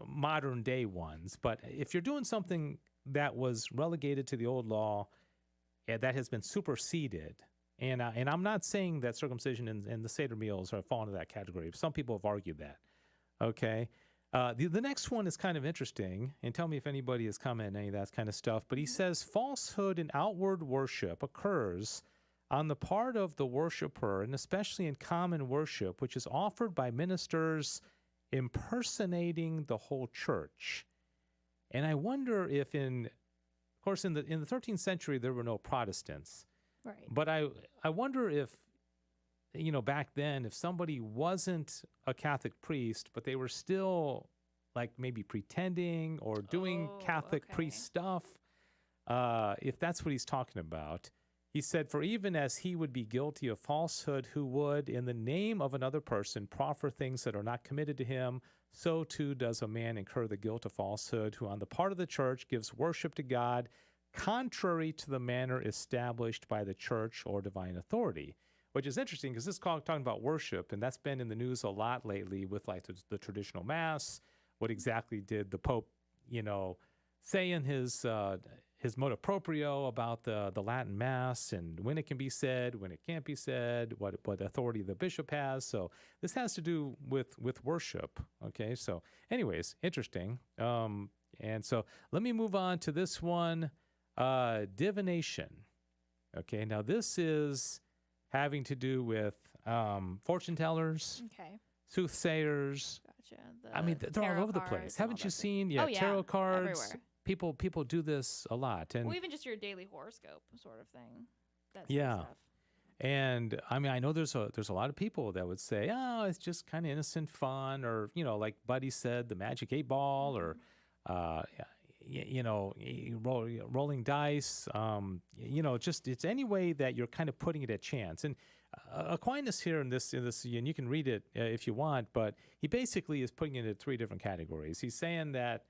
modern day ones. But if you're doing something that was relegated to the old law, that has been superseded. And I'm not saying that circumcision and the Seder meals fall into that category. Some people have argued that. Okay. The next one is kind of interesting, and tell me if anybody has commented on any of that kind of stuff. But he says falsehood in outward worship occurs on the part of the worshiper, and especially in common worship, which is offered by ministers impersonating the whole church. And I wonder if of course, in the 13th century, there were no Protestants. Right. But I wonder if, back then, if somebody wasn't a Catholic priest, but they were still like maybe pretending or doing Catholic priest stuff, if that's what he's talking about. He said, for even as he would be guilty of falsehood, who would, in the name of another person, proffer things that are not committed to him, so too does a man incur the guilt of falsehood, who on the part of the church gives worship to God, contrary to the manner established by the church or divine authority. Which is interesting, because this is talking about worship, and that's been in the news a lot lately with like the traditional mass. What exactly did the Pope, say in his motu proprio about the Latin Mass, and when it can be said, when it can't be said, what authority the bishop has. So this has to do with worship. Okay, so anyways, interesting. And so let me move on to this one. Divination. Okay, now this is having to do with fortune tellers, soothsayers. Gotcha. They're all over the place. Haven't you seen? Tarot cards. Everywhere. People do this a lot, and even just your daily horoscope sort of thing. That sort of stuff. And I know there's a lot of people that would say, oh, it's just kind of innocent fun, or like Buddy said, the Magic 8 Ball, or rolling dice, just it's any way that you're kind of putting it at chance. And Aquinas here in this, and you can read it if you want, but he basically is putting it into three different categories. He's saying that,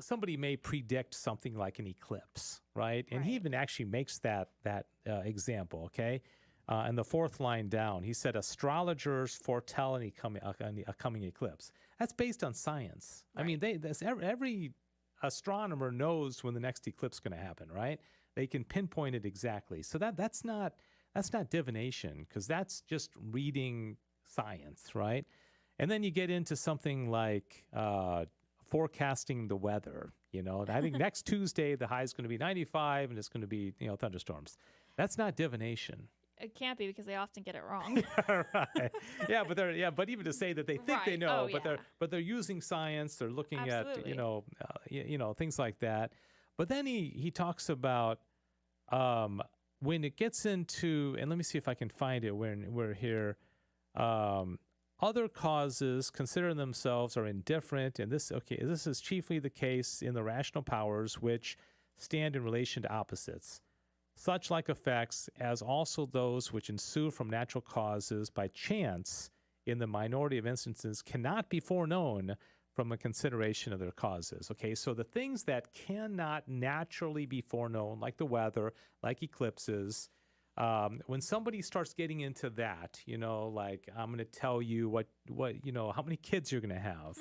somebody may predict something like an eclipse, right? And he even actually makes that example, okay? And the fourth line down, he said, astrologers foretell a coming eclipse. That's based on science. Right. I mean, every astronomer knows when the next eclipse is going to happen, right? They can pinpoint it exactly. So that's not divination, because that's just reading science, right? And then you get into something like forecasting the weather. I think next Tuesday the high is going to be 95 and it's going to be thunderstorms. That's not divination. It can't be, because they often get it wrong. Right. Yeah, but even to say that they think they know, but they're using science. They're looking Absolutely. at things like that. But then he talks about when it gets into, and let me see if I can find it when we're here. Other causes consider themselves are indifferent, and this is chiefly the case in the rational powers, which stand in relation to opposites. Such like effects as also those which ensue from natural causes by chance in the minority of instances cannot be foreknown from a consideration of their causes. Okay, so the things that cannot naturally be foreknown, like the weather, like eclipses, when somebody starts getting into that, like I'm going to tell you what how many kids you're going to have,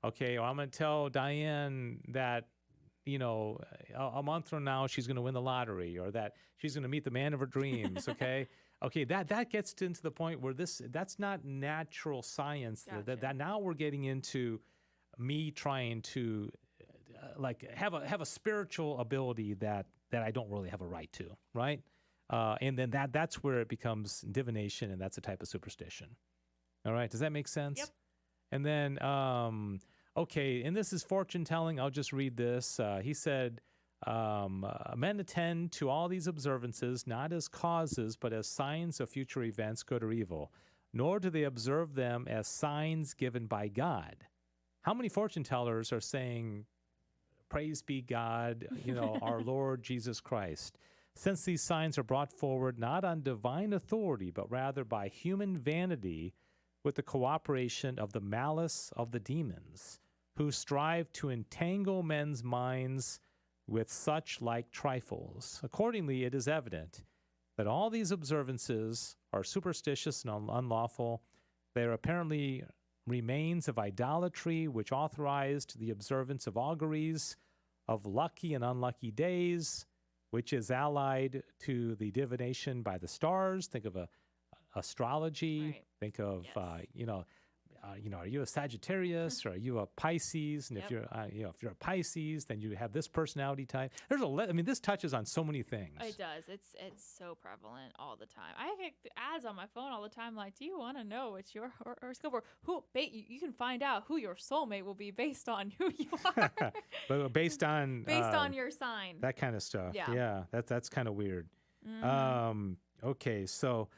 okay, or I'm going to tell Diane that a month from now she's going to win the lottery, or that she's going to meet the man of her dreams, okay? Okay, that gets into the point where that's not natural science. Gotcha. That now we're getting into me trying to have a spiritual ability that I don't really have a right to, right? And then that's where it becomes divination, and that's a type of superstition. All right, does that make sense? Yep. And then, okay, and this is fortune telling. I'll just read this. He said, men attend to all these observances not as causes, but as signs of future events, good or evil, nor do they observe them as signs given by God. How many fortune tellers are saying, praise be God, our Lord Jesus Christ? Since these signs are brought forward not on divine authority, but rather by human vanity, with the cooperation of the malice of the demons, who strive to entangle men's minds with such like trifles. Accordingly, it is evident that all these observances are superstitious and unlawful. They are apparently remains of idolatry, which authorized the observance of auguries, of lucky and unlucky days, which is allied to the divination by the stars. Think of astrology. Right. Think of are you a Sagittarius or are you a Pisces? And if you're if you're a Pisces, then you have this personality type. This touches on so many things. It does. It's so prevalent all the time. I get ads on my phone all the time like, do you want to know what's your horoscope, or who you can find out who your soulmate will be based on who you are. But based on your sign. That kind of stuff. Yeah. That's kind of weird. Mm-hmm. Okay, so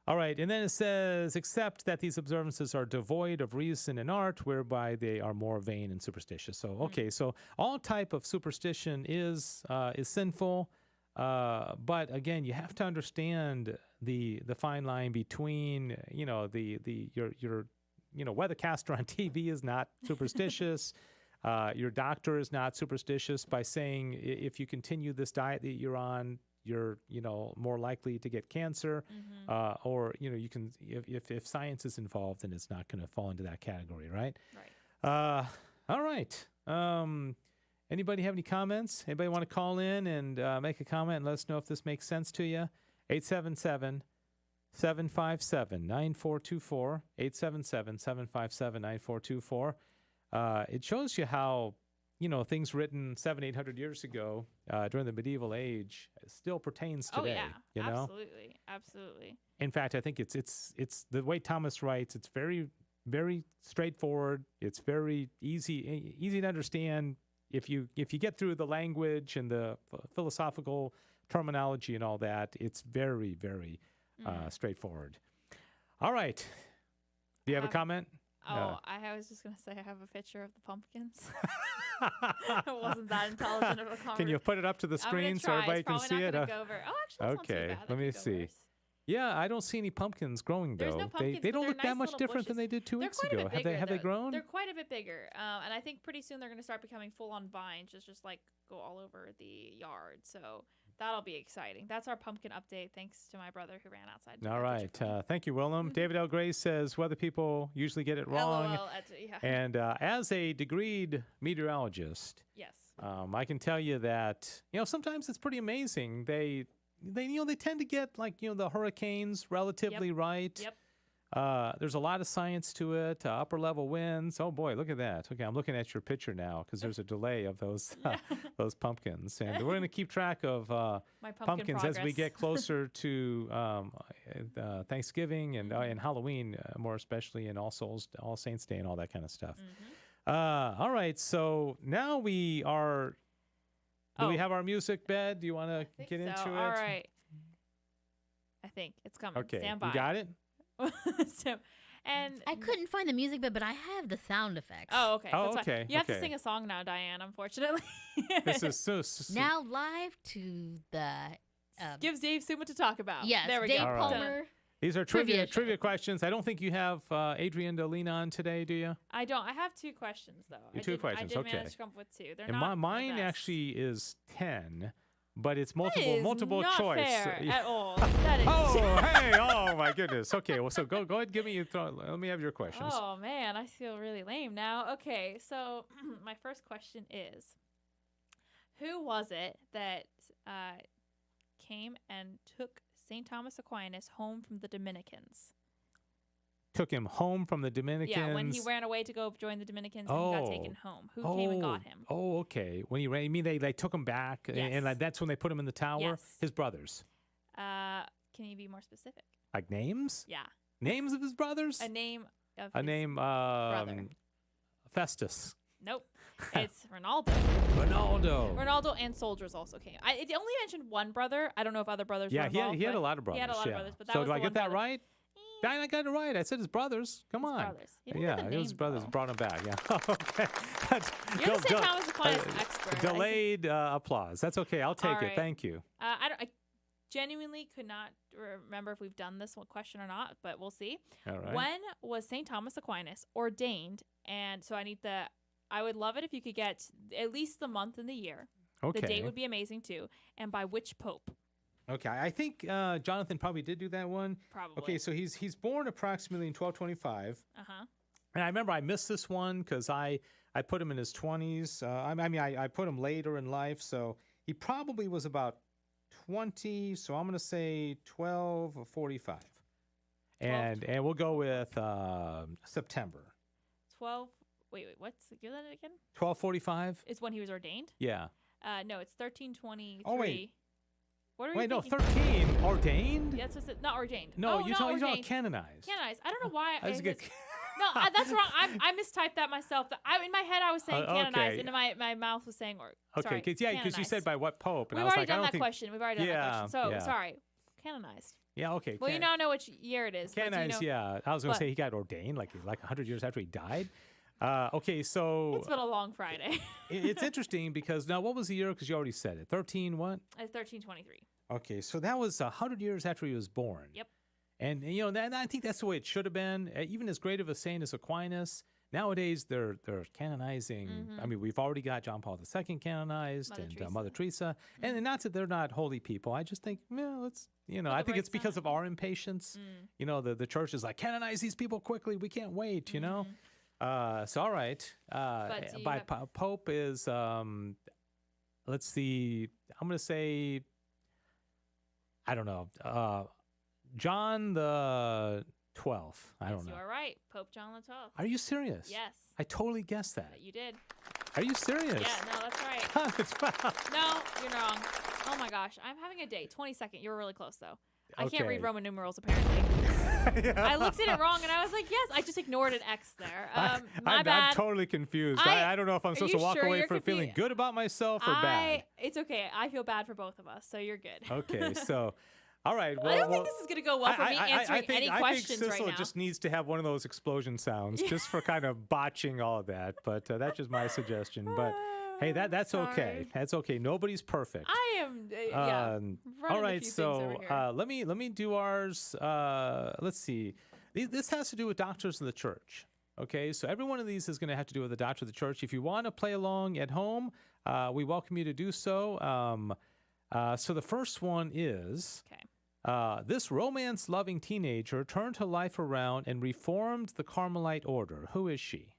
all right, and then it says, except that these observances are devoid of reason and art, whereby they are more vain and superstitious. So, okay, so all type of superstition is sinful, but again, you have to understand the fine line between your weathercaster on TV is not superstitious. Your doctor is not superstitious by saying if you continue this diet that you're on, you're more likely to get cancer, or you can if science is involved, then it's not going to fall into that category, right? Right. All right. Anybody have any comments? Anybody want to call in and make a comment and let us know if this makes sense to you? 877-757-9424. 877-757-9424. It shows you how things written 700-800 years ago during the medieval age still pertains today. Oh yeah, absolutely. In fact, I think it's the way Thomas writes. It's very, very straightforward. It's very easy to understand if you get through the language and the philosophical terminology and all that. It's very, very straightforward. All right. Do you have a comment? I was just going to say I have a picture of the pumpkins. It wasn't that intelligent of a conversation. Can you put it up to the screen so everybody can see it? Go over. Oh, actually, that's not too bad. Let me see. Worse. Yeah, I don't see any pumpkins growing, though. There's no pumpkins, they don't look nice that much different than they did 2 weeks ago. Have they grown? They're quite a bit bigger. And I think pretty soon they're going to start becoming full-on vines, just like go all over the yard. So that'll be exciting. That's our pumpkin update, thanks to my brother who ran outside. All right. Thank you, Willem. David L. Gray says weather people usually get it wrong. LOL, yeah. And as a degreed meteorologist, yes, I can tell you that, sometimes it's pretty amazing. They tend to get the hurricanes relatively right. Yep. There's a lot of science to it. Upper level winds. Oh boy, look at that. Okay, I'm looking at your picture now because there's a delay of those those pumpkins, and we're going to keep track of my pumpkins as we get closer to Thanksgiving and Halloween, more especially, and All Saints Day, and all that kind of stuff. Mm-hmm. All right, so now we are. Do we have our music bed? Do you want to get into it? All right. I think it's coming. Okay, Stand by. you got it? And I couldn't find the music bed, but I have the sound effects. Oh, okay. Oh, That's fine. okay. You have to sing a song now, Diane, unfortunately. This is so Now live to the... Gives Dave Summa to talk about. Yes, there we Dave go. Palmer. These are trivia questions. I don't think you have Adrian to lean on today, do you? I don't. I have 2 questions, though. I did manage to come up with 2. They're and not mine the best. actually is 10, but it's That is multiple not choice. Fair at all. That is. Oh my goodness. Okay, well, so go ahead, give me let me have your questions. Oh man, I feel really lame now. Okay, so my first question is, who was it that came and took St. Thomas Aquinas home from the Dominicans? Took him home from the Dominicans. Yeah, when he ran away to go join the Dominicans and he got taken home. Who came and got him? Oh, okay. When he ran, you mean they took him back, Yes. and that's when they put him in the tower? Yes. His brothers. Can you be more specific? Like names? Yeah. Names of his brothers? A name of A his name, brother. Festus. Nope. It's Ronaldo. Ronaldo and soldiers also came. It only mentioned one brother. I don't know if other brothers were involved. He had a lot of brothers. He had a lot of brothers, but that so was do the I one get that brother. right? I got it right. I said his brothers. Come on. Brothers. You didn't get the It name, was brothers. though. Brought him back. Yeah. Okay. You're the St. Thomas Aquinas expert. Delayed applause. That's okay. I'll take All it. right. Thank you. I genuinely could not remember if we've done this one question or not, but we'll see. All right. When was St. Thomas Aquinas ordained? And so I would love it if you could get at least the month and the year. Okay. The date would be amazing too. And by which pope? Okay. I think Jonathan probably did do that one. Probably. Okay. So he's born approximately in 1225. Uh-huh. And I remember I missed this one because I put him in his 20s. I put him later in life. So he probably was about 20. So I'm going to say 12 or 45. And we'll go with September. 12. Wait. Give that again? 1245? It's when he was ordained? Yeah. No, it's 1323. Oh, wait. What are you Wait, no, thinking? 13. Ordained? Yeah, it's not ordained. No, oh, you're not talking about ordained. canonized. Canonized. I don't know why. I was good. No, that's wrong. I mistyped that myself. In my head, I was saying canonized, okay. and my mouth was saying Okay, because you said by what pope, and We've I was already like, done I that don't question. We've already done that question. So, sorry. Canonized. Yeah, okay. Well, you now know which year it is. Canonized, yeah. I was going to say he got ordained like 100 years after he died. Okay, so... It's been a long Friday. It's interesting because, now what was the year? Because you already said it. 13 what? It's 1323. Okay, so that was 100 years after he was born. Yep. And, I think that's the way it should have been. Even as great of a saint as Aquinas, nowadays they're canonizing. Mm-hmm. I mean, we've already got John Paul II canonized Mother Teresa. Mm-hmm. And not that they're not holy people. I just think, let's, I think it's because of our impatience. The church is like, canonize these people quickly. We can't wait, So, all right. Pope is, let's see, I'm going to say, I don't know, John the 12th. I don't know. You are right. Pope John the 12th. Are you serious? Yes. I totally guessed that. You did. Are you serious? Yeah, no, that's right. No, you're wrong. Oh my gosh. I'm having a date. 22nd. You were really close, though. I can't read Roman numerals, apparently. I looked at it wrong, and I was like, yes. I just ignored an X there. My bad. I'm totally confused. I don't know if I'm supposed to walk away from feeling good about myself or bad. It's okay. I feel bad for both of us, so you're good. Okay, so All right. I don't think this is going to go well for me answering any questions I think right Sissel now. just needs to have one of those explosion sounds just for kind of botching all of that. But that's just my suggestion. But hey, that's okay. That's okay. Nobody's perfect. I am. All right. So let me do ours. Let's see. This has to do with doctors of the church. Okay, so every one of these is going to have to do with the doctor of the church. If you want to play along at home, we welcome you to do so. So the first one is, this romance-loving teenager turned her life around and reformed the Carmelite order. Who is she?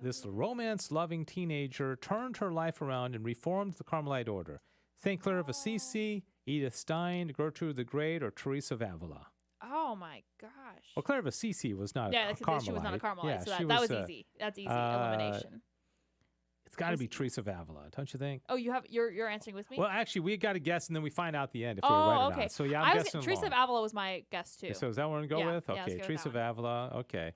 This romance-loving teenager turned her life around and reformed the Carmelite order. St. Clare of Assisi, Edith Stein, Gertrude the Great, or Teresa of Avila. Oh my gosh. Well, Clare of Assisi was not a Carmelite. She was not a Carmelite, Yeah, so that was easy. That's easy. Elimination. It's got to be Teresa of Avila, don't you think? Oh, you're answering with me? Well, actually, we got to guess, and then we find out the end if we're right or not. So yeah, I'm guessing Teresa of Avila was my guess too. So is that what we're going to go with? Okay, Teresa of Avila. Okay.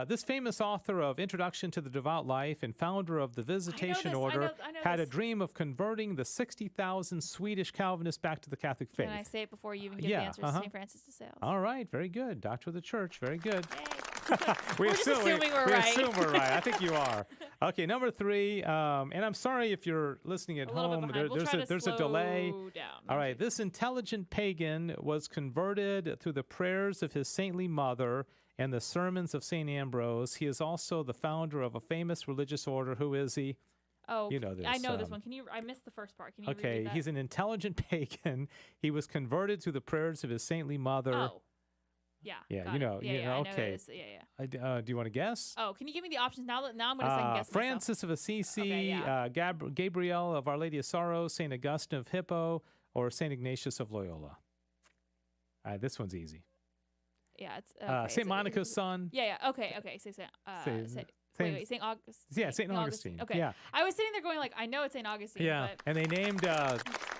This famous author of Introduction to the Devout Life and founder of the Visitation Order had a dream of converting the 60,000 Swedish Calvinists back to the Catholic faith. Can I say it before you even give the answers to St. Francis de Sales? All right, very good. Doctor of the Church, very good. We're just assuming we're right. We assume we're right. I think you are. Okay, number 3. And I'm sorry if you're listening at home. There's a delay. Down. All right, this intelligent pagan was converted through the prayers of his saintly mother and the sermons of St. Ambrose. He is also the founder of a famous religious order. Who is he? Oh, you know this. I know this one. I missed the first part. Can you repeat that? He's an intelligent pagan. He was converted through the prayers of his saintly mother. Oh. Yeah. Yeah, you know. Yeah, okay. Do you want to guess? Oh, can you give me the options now? Now I'm going to second guess Francis of Assisi, Gabriel of Our Lady of Sorrows, St. Augustine of Hippo, or St. Ignatius of Loyola. This one's easy. Yeah, it's St. Monica's son. Yeah. Okay. St. St. Augustine. Yeah, St. Augustine. Okay. Yeah. I was sitting there going like, I know it's St. Augustine. Yeah, but... and they named.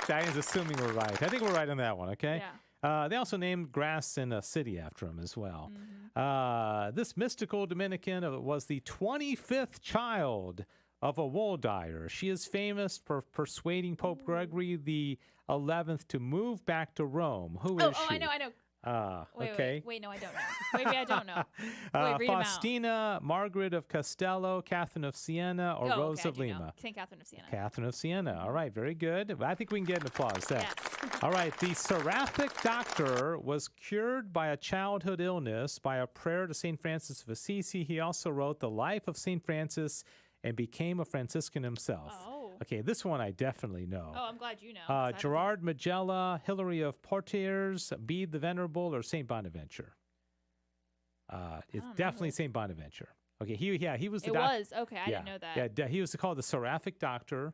Diane's assuming we're right. I think we're right on that one. Okay. Yeah. They also named grass in a city after him as well. Mm-hmm. This mystical Dominican was the 25th child of a wool dyer. She is famous for persuading Pope Gregory the 11th to move back to Rome. Who is she? Oh, I know. Okay. Wait, no, I don't know. Maybe I don't know. Wait, read Faustina, Margaret of Castello, Catherine of Siena, or Rose of Lima? St. Catherine of Siena. Catherine of Siena. All right, very good. I think we can get an applause there. Yes. All right, the seraphic doctor was cured by a childhood illness by a prayer to St. Francis of Assisi. He also wrote the life of St. Francis and became a Franciscan himself. Oh. Okay, this one I definitely know. Oh, I'm glad you know. Gerard Magella, Hilary of Poitiers, Bede the Venerable, or St. Bonaventure? It's definitely St. Bonaventure. Okay, he was the doctor. Okay, I didn't know that. Yeah, he was called the seraphic doctor.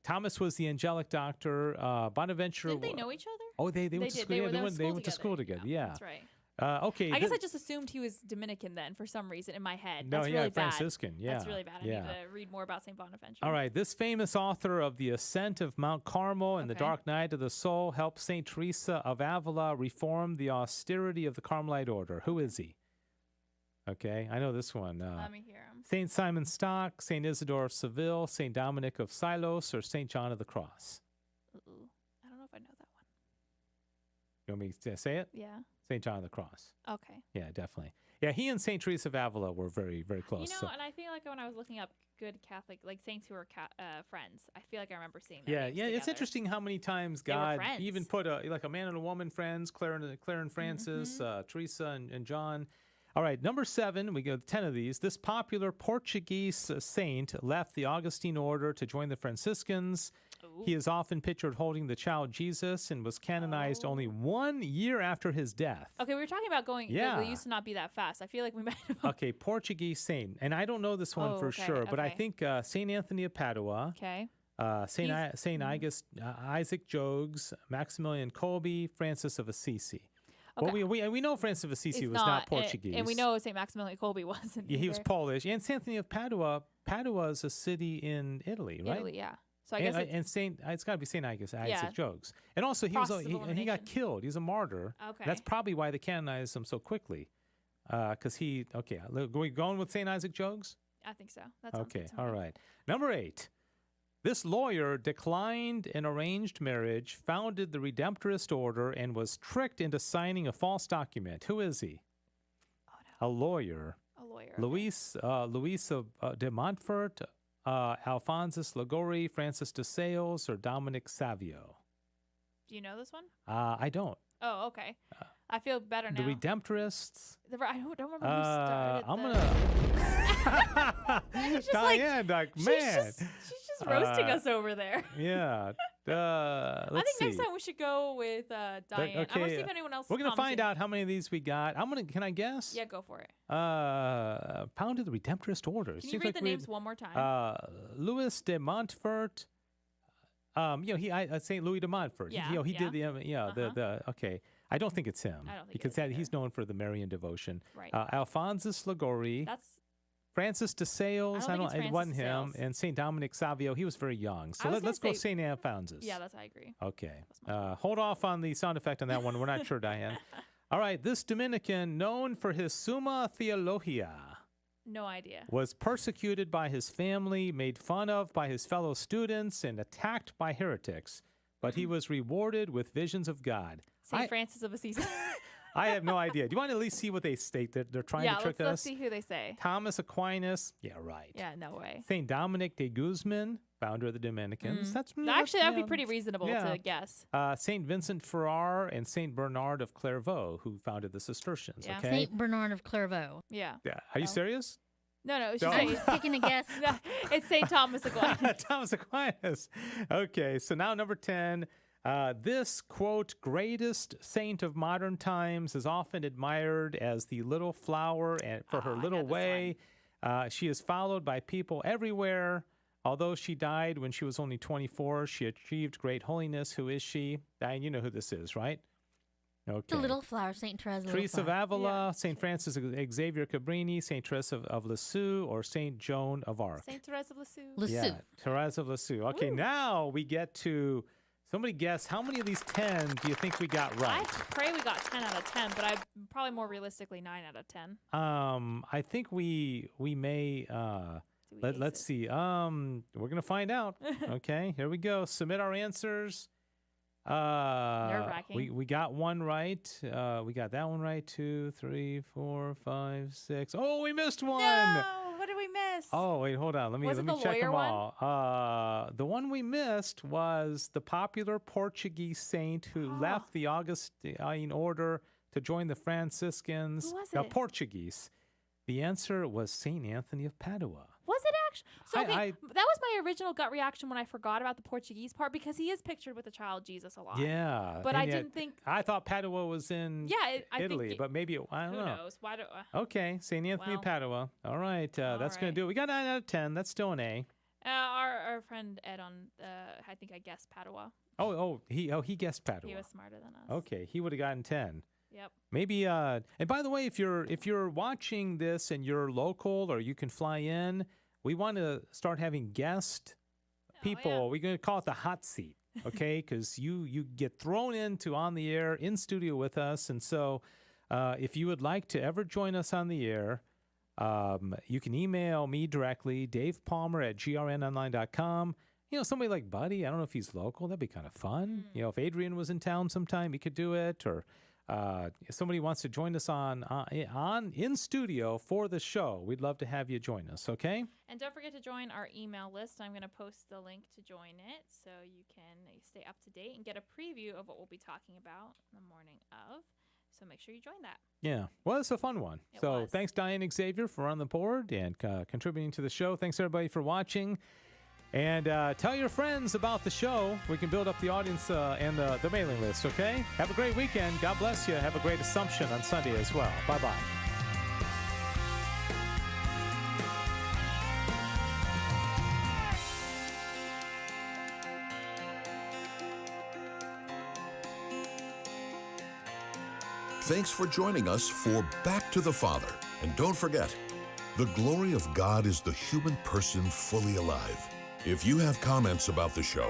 Thomas was the angelic doctor. Bonaventure. Didn't they know each other? Oh, they went to school. They went to school together. Yeah, that's right. Okay. I guess I just assumed he was Dominican then for some reason in my head. No, That's really bad. Franciscan. Yeah, that's really bad. I need to read more about St. Bonaventure. All right, this famous author of The Ascent of Mount Carmel and The Dark Night of the Soul helped St. Teresa of Avila reform the austerity of the Carmelite order. Who is he? Okay, I know this one. Let me hear him. St. Simon Stock, St. Isidore of Seville, St. Dominic of Silos, or St. John of the Cross? I don't know if I know that one. You want me to say it? Yeah. St. John of the Cross. Okay. Yeah, definitely. Yeah, he and St. Teresa of Avila were very, very close. And I feel like when I was looking up good Catholic, like saints who were friends, I feel like I remember seeing that. Yeah. Together. It's interesting how many times God even put a man and a woman friends, Clare and Francis, Teresa and John. All right, number 7, we got 10 of these. This popular Portuguese saint left the Augustine order to join the Franciscans. Ooh. He is often pictured holding the child Jesus and was canonized only 1 year after his death. Okay, we were talking about going. Yeah. It used to not be that fast. I feel like we might have. Okay, Portuguese saint. And I don't know this one for sure, but I think St. Anthony of Padua. Okay. St. Isaac Jogues, Maximilian Kolbe, Francis of Assisi. Okay. Well, we know Francis of Assisi was not Portuguese. And we know St. Maximilian Kolbe wasn't. Yeah, he was Polish. And St. Anthony of Padua. Padua is a city in Italy, right? Italy, yeah. So I guess it's got to be St. Isaac Jogues. And also he got killed. He's a martyr. Okay. That's probably why they canonized him so quickly. Because are we going with St. Isaac Jogues? I think so. That's okay. All right. Number 8. This lawyer declined an arranged marriage, founded the Redemptorist order, and was tricked into signing a false document. Who is he? Oh, no. A lawyer. A lawyer. Luis de Montfort, Alphonsus Liguori, Francis de Sales, or Dominic Savio? Do you know this one? I don't. Oh, okay. I feel better now. The Redemptorists. I don't remember who started. I'm gonna. She's just Diane, man. She's just roasting us over there. Yeah. I Let's think next see. time we should go with Diane. I want to see if anyone else. We're gonna find commented. out how many of these we got. Can I guess? Yeah, go for it. Founded the Redemptorist order. Can you read the names one more time? Louis de Montfort. St. Louis de Montfort. Yeah, He did the okay. I don't think it's him. I don't think because it is he's known for the Marian devotion. Right. Alphonsus Liguori. That's. Francis de Sales. I don't think it wasn't Francis de him. Sales. And St. Dominic Savio. He was very young. So let's go St. Alphonsus. Yeah, I agree. Okay. Hold off on the sound effect on that one. We're not sure, Diane. All right. This Dominican, known for his Summa Theologica, No idea. was persecuted by his family, made fun of by his fellow students, and attacked by heretics. But he was rewarded with visions of God. St. Francis of Assisi. I have no idea. Do you want to at least see what they state? They're trying to trick us? Let's see who they say. Thomas Aquinas. Yeah, right. Yeah, no way. St. Dominic de Guzman, founder of the Dominicans. Actually, that would be pretty reasonable to guess. St. Vincent Ferrar and St. Bernard of Clairvaux, who founded the Cistercians. Yeah. Okay. St. Bernard of Clairvaux. Yeah. Are you serious? No, it's No. just Taking a guess. it's St. Thomas Aquinas. Thomas Aquinas. Okay, so now number 10. This, quote, greatest saint of modern times is often admired as the little flower and for her little way. She is followed by people everywhere. Although she died when she was only 24, she achieved great holiness. Who is she? Diane, you know who this is, right? Okay. The little flower, St. Therese. Teresa of Avila, St. Francis Xavier Cabrini, St. Teresa of Lisieux, or St. Joan of Arc. St. Therese of Lisieux. Yeah, Therese of Lisieux. Okay, now we get to, somebody guess, how many of these 10 do you think we got right? I pray we got 10 out of 10, but I probably more realistically 9 out of 10. I think we may, let's see. We're going to find out. Okay, here we go. Submit our answers. Nerve-wracking. We got one right. We got that one right. 2, 3, 4, 5, 6. Oh, we missed one. No, what did we miss? Oh, wait, hold on. Let me check them all. The one we missed was the popular Portuguese saint who left the Augustine order to join the Franciscans. Who was Now, it? Portuguese. The answer was St. Anthony of Padua. Was it actually? So I- that was my original gut reaction when I forgot about the Portuguese part, because he is pictured with the child Jesus a lot. Yeah. But and I yet- didn't think. I thought Padua was in I Italy, think but maybe, I don't who know. knows? Why do? Okay, St. Anthony of Well, Padua. All right, that's going right. to do it. We got 9 out of 10. That's still an A. Our friend Ed on I think I guessed Padua. He guessed Padua. He was smarter than us. Okay, he would have gotten 10. Yep. Maybe and by the way, if you're watching this and you're local or you can fly in, we want to start having guest people. yeah. We're going to call it the hot seat, okay? Because you get thrown into on the air in studio with us, and so if you would like to ever join us on the air, you can email me directly, davepalmer@grnonline.com. You know, somebody like Buddy, I don't know if he's local. That'd be kind of fun. You know, if Adrian was in town sometime, he could do it. Or if somebody wants to join us in studio for the show, we'd love to have you join us, okay? And don't forget to join our email list. I'm going to post the link to join it so you can stay up to date and get a preview of what we'll be talking about the morning of. So make sure you join that. Yeah. Well, it's a fun one. It So was. thanks, Diane Xavier, for on the board and contributing to the show. Thanks, everybody, for watching. And tell your friends about the show. We can build up the audience and the mailing list, okay? Have a great weekend. God bless you. Have a great Assumption on Sunday as well. Bye-bye. Thanks for joining us for Back to the Father. And don't forget, the glory of God is the human person fully alive. If you have comments about the show,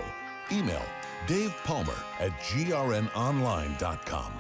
email Dave Palmer at grnonline.com.